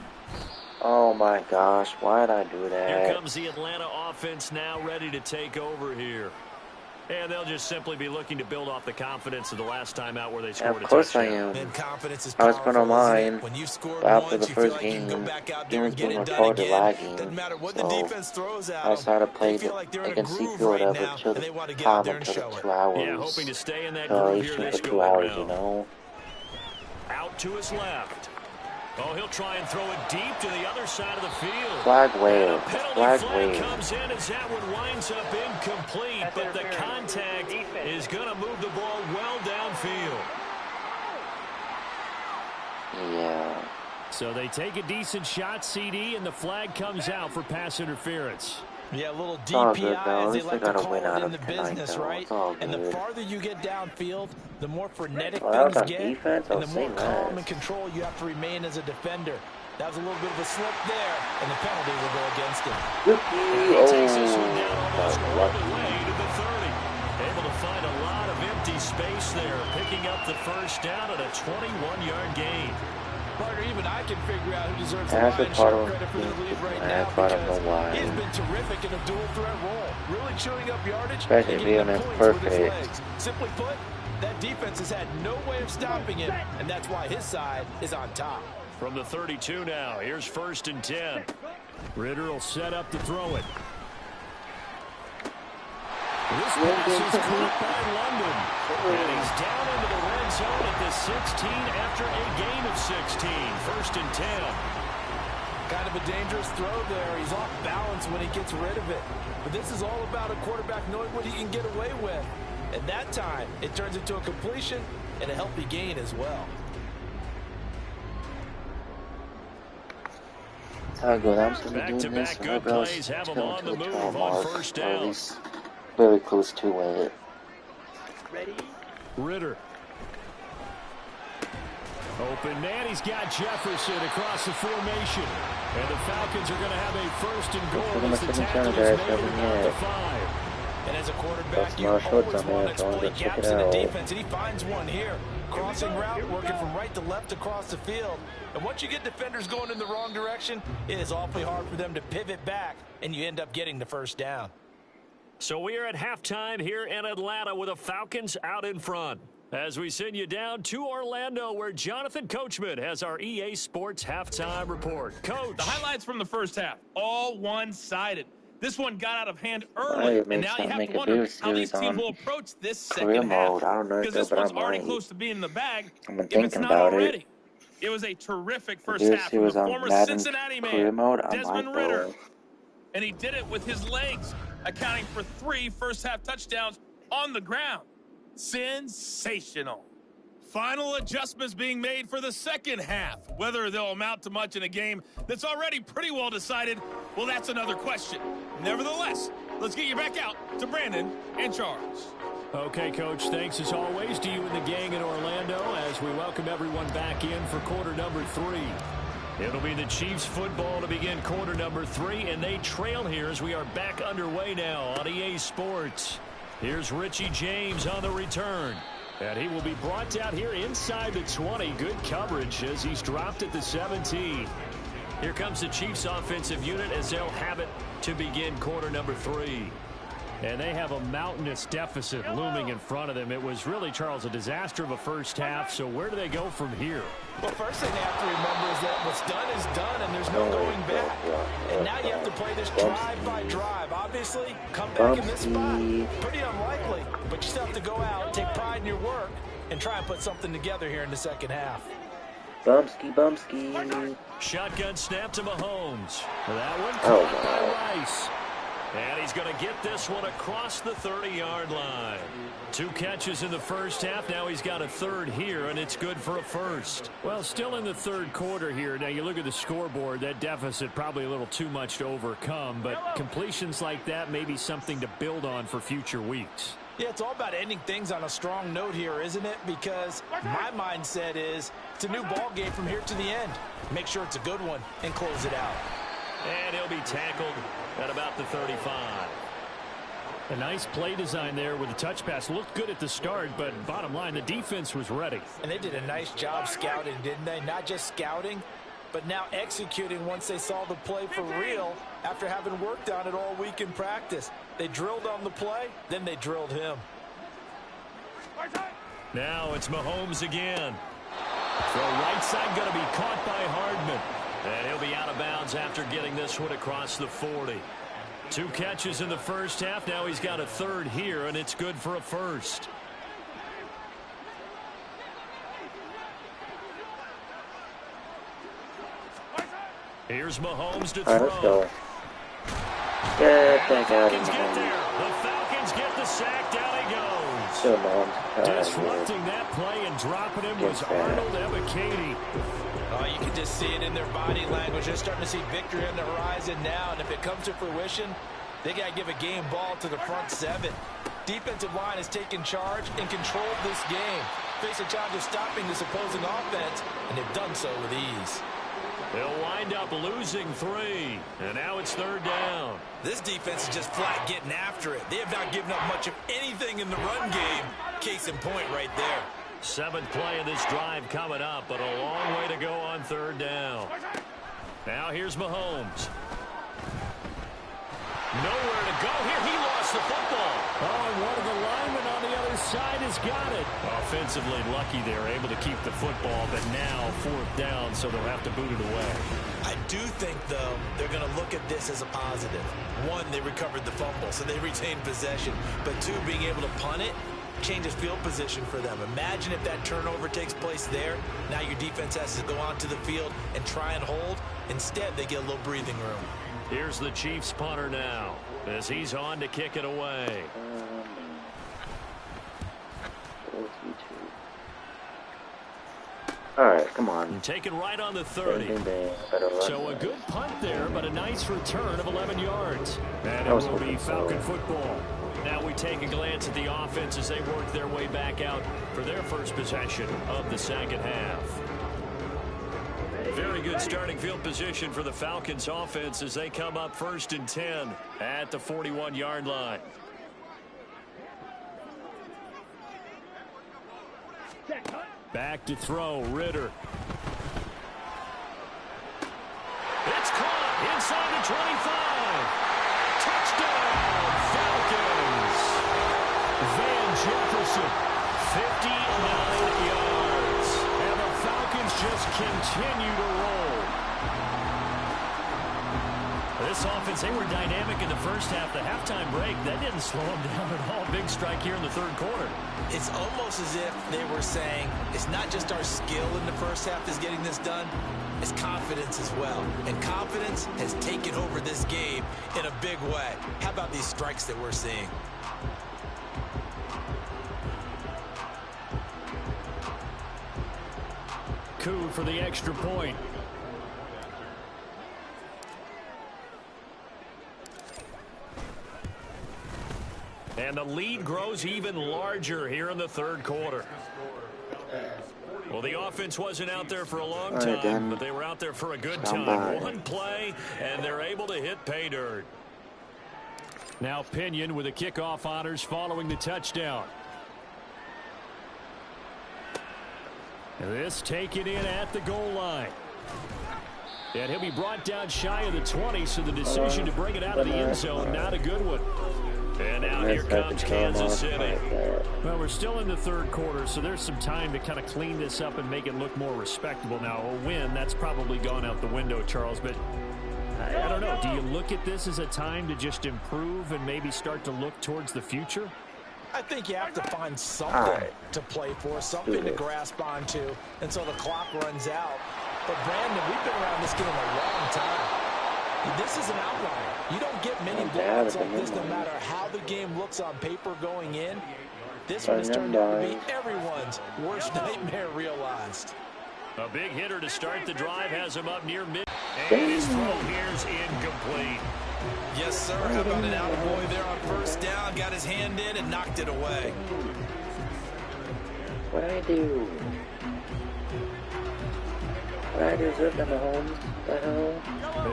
A: Oh, my gosh, why did I do that?
C: Here comes the Atlanta offense now ready to take over here. And they'll just simply be looking to build off the confidence of the last time out where they scored a touchdown.
A: Of course I am. I was put online after the first game. It was being recorded lagging. So I started playing against Seafield until the 2 hours.
C: Yeah, hoping to stay in that
A: so
C: groove here this
A: for 2 hours,
C: round.
A: you know.
C: Out to his left. Oh, he'll try and throw it deep to the other side of the field.
A: Flag wave.
C: Flag comes in as that one winds up incomplete, but the contact is going to move the ball well downfield.
A: Yeah.
C: So they take a decent shot, CD, and the flag comes out for pass interference.
E: Yeah, a little DPI, as they like to call it in the
A: tonight,
E: business, right? And the farther you get downfield, the more frenetic
A: things
E: get,
A: defense,
E: and the more calm and control you have to remain as a defender. That was a little bit of a slip there, and the penalty will go against him.
C: He takes this one down almost all the way to the 30. Able to find a lot of empty space there, picking up the first down at a 21-yard gain.
E: Partner, even I can figure out who deserves the lion's share credit for the lead right now, because he's been terrific in a dual threat role, really chewing up yardage and getting the points with his legs. Simply put, that defense has had no way of stopping him, and that's why his side is on top.
C: From the 32 now, here's 1st and 10. Ritter will set up to throw it. This pass is caught by London. And he's down into the red zone at the 16 after a gain of 16. 1st and 10.
E: Kind of a dangerous throw there. He's off balance when he gets rid of it. But this is all about a quarterback knowing what he can get away with. And that time, it turns into a completion and a healthy gain as well.
C: Back-to-back good plays have him on the move on 1st down.
A: Very close to it.
H: Ready?
C: Ritter. Open man, he's got Jefferson across the formation. And the Falcons are going to have a 1st and goal as the tackle is made at the 5.
E: And as a quarterback, you always want to exploit gaps in the defense, and he finds one here. Crossing route, working from right to left across the field. And once you get defenders going in the wrong direction, it is awfully hard for them to pivot back, and you end up getting the 1st down.
C: So we are at halftime here in Atlanta with the Falcons out in front. As we send you down to Orlando, where Jonathan Coachman has our EA Sports halftime report. Coach.
I: The highlights from the first half, all one-sided. This one got out of hand early, and now you have to wonder how these teams will approach this second half. Because this one's already close to being in the bag if it's not already. It was a terrific first half from the former Cincinnati man, Desmond Ritter. And he did it with his legs, accounting for 3 first-half touchdowns on the ground. Sensational. Final adjustments being made for the second half. Whether they'll amount to much in a game that's already pretty well decided, well, that's another question. Nevertheless, let's get you back out to Brandon and Charles.
C: Okay, Coach, thanks as always to you and the gang in Orlando as we welcome everyone back in for quarter number 3. It'll be the Chiefs football to begin quarter number 3, and they trail here as we are back underway now on EA Sports. Here's Richie James on the return. And he will be brought down here inside the 20. Good coverage as he's dropped at the 17. Here comes the Chiefs offensive unit as they'll have it to begin quarter number 3. And they have a mountainous deficit looming in front of them. It was really, Charles, a disaster of a first half. So where do they go from here?
E: Well, first thing they have to remember is that what's done is done, and there's no going back. And now you have to play this drive by drive. Obviously, come back in this spot, pretty unlikely. But you still have to go out, take pride in your work, and try and put something together here in the second half.
A: Bumsky.
C: Shotgun snap to Mahomes. That one caught by Rice. And he's going to get this one across the 30-yard line. 2 catches in the first half. Now he's got a 3rd here, and it's good for a 1st. Well, still in the 3rd quarter here. Now you look at the scoreboard. That deficit probably a little too much to overcome. But completions like that may be something to build on for future weeks.
E: Yeah, it's all about ending things on a strong note here, isn't it? Because my mindset is it's a new ball game from here to the end. Make sure it's a good one and close it out.
C: And he'll be tackled at about the 35. A nice play design there with the touch pass. Looked good at the start, but bottom line, the defense was ready.
E: And they did a nice job scouting, didn't they? Not just scouting, but now executing once they saw the play for real after having worked on it all week in practice. They drilled on the play, then they drilled him.
C: Now it's Mahomes again. Throw right side going to be caught by Hardman. And he'll be out of bounds after getting this one across the 40. 2 catches in the first half. Now he's got a 3rd here, and it's good for a 1st. Here's Mahomes to throw.
A: All right, let's go. Get back out of
C: Get there. The Falcons get the sack. Down he goes. Disrupting that play and dropping him was Arnold Ebiketie.
E: Oh, you can just see it in their body language. They're starting to see victory on the horizon now, and if it comes to fruition, they got to give a game ball to the front 7. Defensive line has taken charge and controlled this game. Face a challenge of stopping this opposing offense, and they've done so with ease.
C: They'll wind up losing 3, and now it's 3rd down.
E: This defense is just flat getting after it. They have not given up much of anything in the run game. Case in point right there.
C: 7th play of this drive coming up, but a long way to go on 3rd down. Now here's Mahomes. Nowhere to go here. He lost the football.
E: Oh, and one of the linemen on the other side has got it.
C: Offensively lucky they're able to keep the football, but now 4th down, so they'll have to boot it away.
D: I do think, though, they're going to look at this as a positive. One, they recovered the fumble, so they retained possession. But two, being able to punt it changes field position for them. Imagine if that turnover takes place there. Now your defense has to go onto the field and try and hold. Instead, they get a little breathing room.
C: Here's the Chiefs punter now as he's on to kick it away.
A: All right, come on.
C: Taken right on the 30. So a good punt there, but a nice return of 11 yards. And it will be Falcon football. Now we take a glance at the offense as they work their way back out for their first possession of the second half. Very good starting field position for the Falcons offense as they come up 1st and 10 at the 41-yard line. Back to throw, Ritter. It's caught inside the 25. Touchdown, Falcons. Van Jefferson, 59 yards. And the Falcons just continue to roll. This offense, they were dynamic in the first half. The halftime break, that didn't slow them down at all. Big strike here in the 3rd quarter.
D: It's almost as if they were saying, it's not just our skill in the first half that's getting this done, it's confidence as well. And confidence has taken over this game in a big way. How about these strikes that we're seeing?
C: Coup for the extra point. And the lead grows even larger here in the 3rd quarter. Well, the offense wasn't out there for a long time, but they were out there for a good time. One play, and they're able to hit pay dirt. Now Pinion with the kickoff honors following the touchdown. This taken in at the goal line. And he'll be brought down shy of the 20, so the decision to bring it out of the end zone, not a good one. And now here comes Kansas City. Well, we're still in the 3rd quarter, so there's some time to kind of clean this up and make it look more respectable. Now, a win, that's probably gone out the window, Charles, but I don't know. Do you look at this as a time to just improve and maybe start to look towards the future?
D: I think you have to find something to play for, something to grasp onto until the clock runs out. But, Brandon, we've been around this game a long time. This is an outlier. You don't get many blowouts like this no matter how the game looks on paper going in. This one has turned out to be everyone's worst nightmare realized.
C: A big hitter to start the drive has him up near mid. And his throw here's incomplete.
D: Yes, sir. How about an attaboy there on 1st down? Got his hand in and knocked it away.
A: What do I do?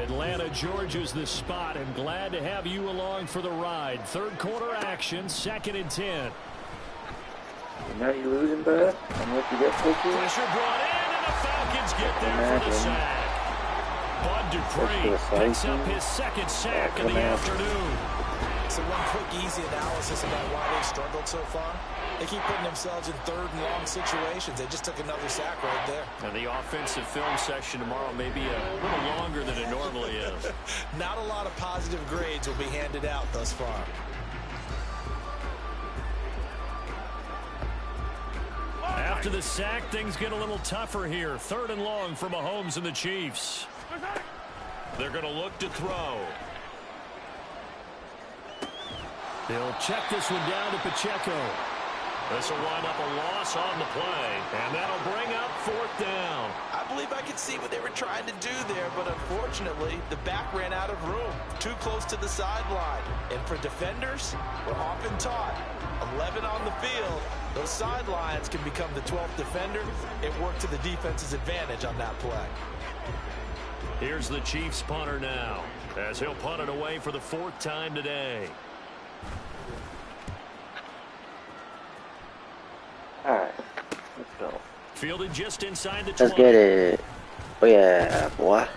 C: Atlanta, Georgia's the spot, and glad to have you along for the ride. 3rd quarter action, 2nd and 10.
A: Now you're losing, bud. Unless you get pushy.
C: Pressure brought in, and the Falcons get there for the sack. Bud Dupree picks up his 2nd sack of the afternoon.
D: So one quick, easy analysis about why they struggled so far. They keep putting themselves in 3rd and long situations. They just took another sack right there.
C: And the offensive film session tomorrow may be a little longer than it normally is.
D: Not a lot of positive grades will be handed out thus far.
C: After the sack, things get a little tougher here. 3rd and long for Mahomes and the Chiefs. They're going to look to throw. They'll check this one down to Pacheco. This will wind up a loss on the play, and that'll bring up 4th down.
D: I believe I could see what they were trying to do there, but unfortunately, the back ran out of room, too close to the sideline. And for defenders, we're often taught, 11 on the field, those sidelines can become the 12th defender. It worked to the defense's advantage on that play.
C: Here's the Chiefs punter now, as he'll punt it away for the 4th time today.
A: Alright, let's go.
C: Fielded just inside the 20.
A: Let's get it. Oh yeah, boy.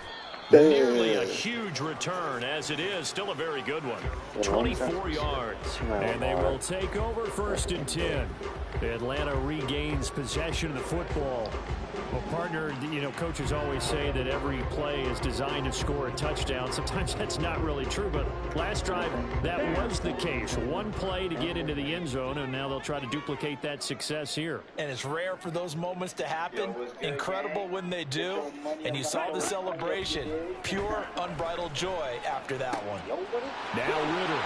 C: Nearly a huge return, as it is still a very good one. 24 yards. And they will take over 1st and 10. Atlanta regains possession of the football. Well, partner, you know, coaches always say that every play is designed to score a touchdown. Sometimes that's not really true, but last drive, that was the case. One play to get into the end zone, and now they'll try to duplicate that success here.
E: And it's rare for those moments to happen. Incredible when they do. And you saw the celebration. Pure, unbridled joy after that one.
C: Now Ritter.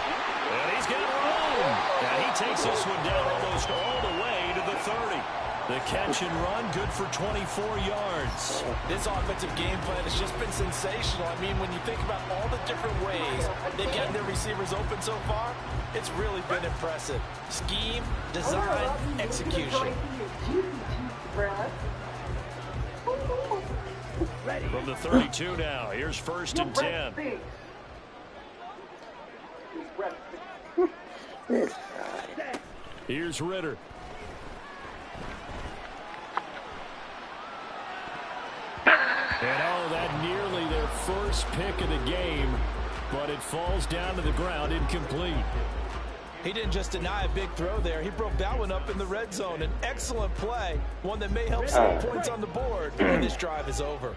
C: And he's got room. Now he takes this one down almost all the way to the 30. The catch and run, good for 24 yards.
E: This offensive game plan has just been sensational. I mean, when you think about all the different ways they've gotten their receivers open so far, it's really been impressive. Scheme, design, execution.
C: From the 32 now, here's 1st and 10. Here's Ritter. And oh, that nearly their first pick of the game, but it falls down to the ground incomplete.
E: He didn't just deny a big throw there. He broke that one up in the red zone. An excellent play, one that may help some points on the board when this drive is over.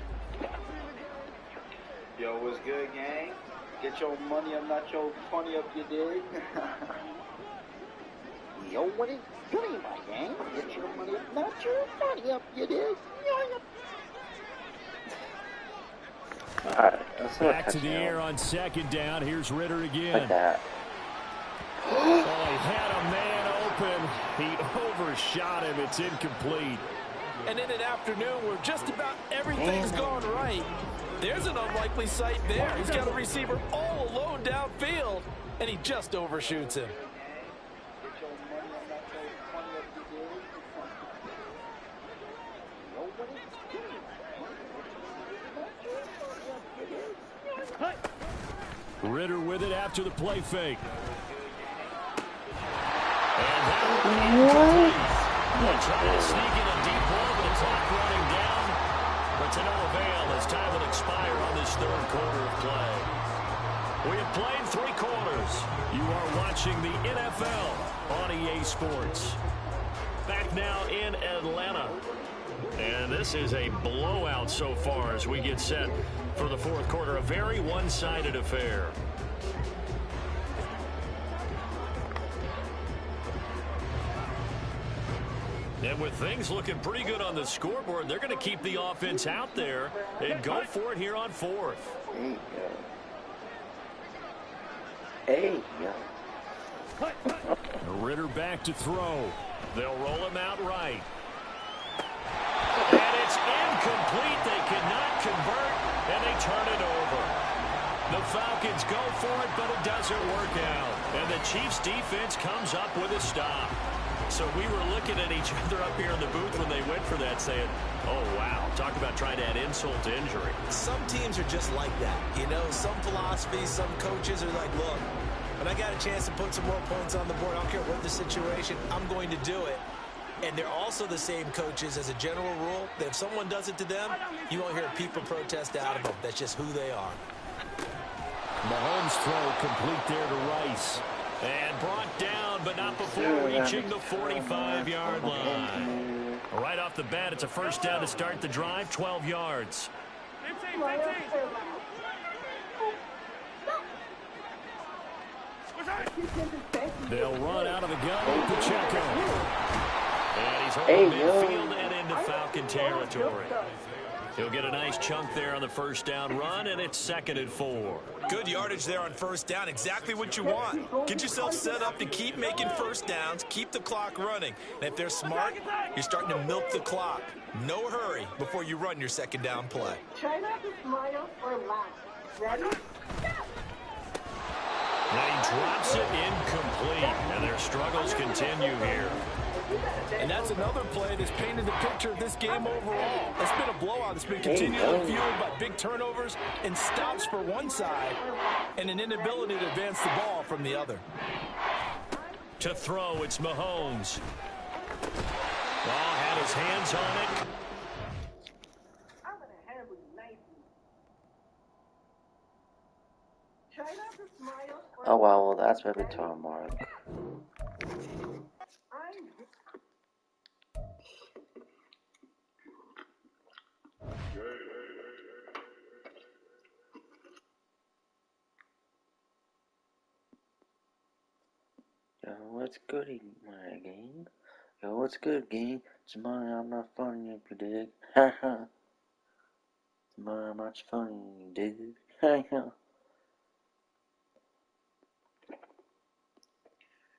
J: Yo, what's good, gang? Get your money up, not your funny up, you dig? Yo, what is good, my gang? Get your money up, not your funny up, you dig?
C: Back to the air on 2nd down. Here's Ritter again. Like that. Oh, he had a man open. He overshot him. It's incomplete.
E: And in an afternoon where just about everything's gone right, there's an unlikely sight there. He's got a receiver all alone downfield, and he just overshoots him.
C: Ritter with it after the play fake. And they'll try to sneak in a deep ball, but the clock running down. But to no avail as time will expire on this 3rd quarter of play. We have played 3 quarters. You are watching the NFL on EA Sports. Back now in Atlanta. And this is a blowout so far as we get set for the 4th quarter. A very one-sided affair. And with things looking pretty good on the scoreboard, they're going to keep the offense out there and go for it here on 4th.
A: Hey,
C: Ritter back to throw. They'll roll him out right. And it's incomplete. They cannot convert, and they turn it over. The Falcons go for it, but it doesn't work out. And the Chiefs' defense comes up with a stop. So we were looking at each other up here in the booth when they went for that, saying, oh, wow, talk about trying to add insult to injury.
E: Some teams are just like that. You know, some philosophies, some coaches are like, look, when I got a chance to put some more points on the board, I don't care what the situation, I'm going to do it. And they're also the same coaches as a general rule that if someone does it to them, you won't hear people protest out of them. That's just who they are.
C: Mahomes throw complete there to Rice. And brought down, but not before reaching the 45-yard line. Right off the bat, it's a 1st down to start the drive, 12 yards.
B: 15.
C: They'll run out of the gun with Pacheco. And he's over midfield and into Falcon territory. He'll get a nice chunk there on the 1st down run, and it's 2nd and 4.
E: Good yardage there on 1st down. Exactly what you want. Get yourself set up to keep making 1st downs, keep the clock running. And if they're smart, you're starting to milk the clock. No hurry before you run your 2nd down play.
B: Try not to smile or laugh. Ready?
C: Now he drops it incomplete, and their struggles continue here.
E: And that's another play that's painted the picture of this game overall. It's been a blowout. It's been continually fueled by big turnovers and stops for one side and an inability to advance the ball from the other.
C: To throw, it's Mahomes. Had his hands on it.
A: Oh well, that's maybe to Mark. Yo, what's good, my gang? Yo, what's good, gang? Tomorrow I'm not funny if you dig. Haha. Tomorrow I'm not funny, you dig. Haha.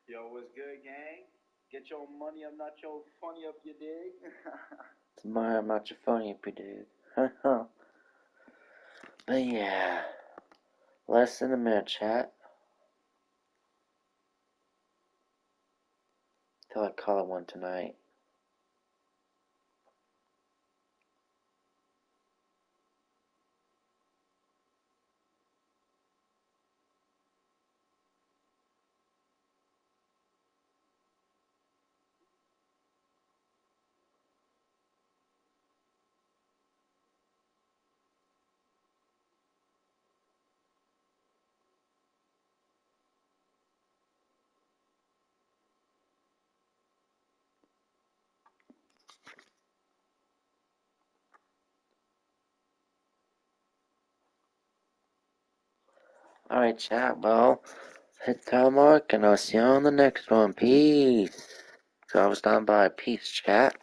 K: Yo, what's good, gang? Get your money, I'm not your funny up, you dig?
A: Tomorrow I'm not funny if you dig. Haha. But yeah. Less than a minute, chat. Till I call it one tonight. Alright, chat, well, hit that mark, and I'll see you on the next one. Peace. So I was done by. Peace, chat.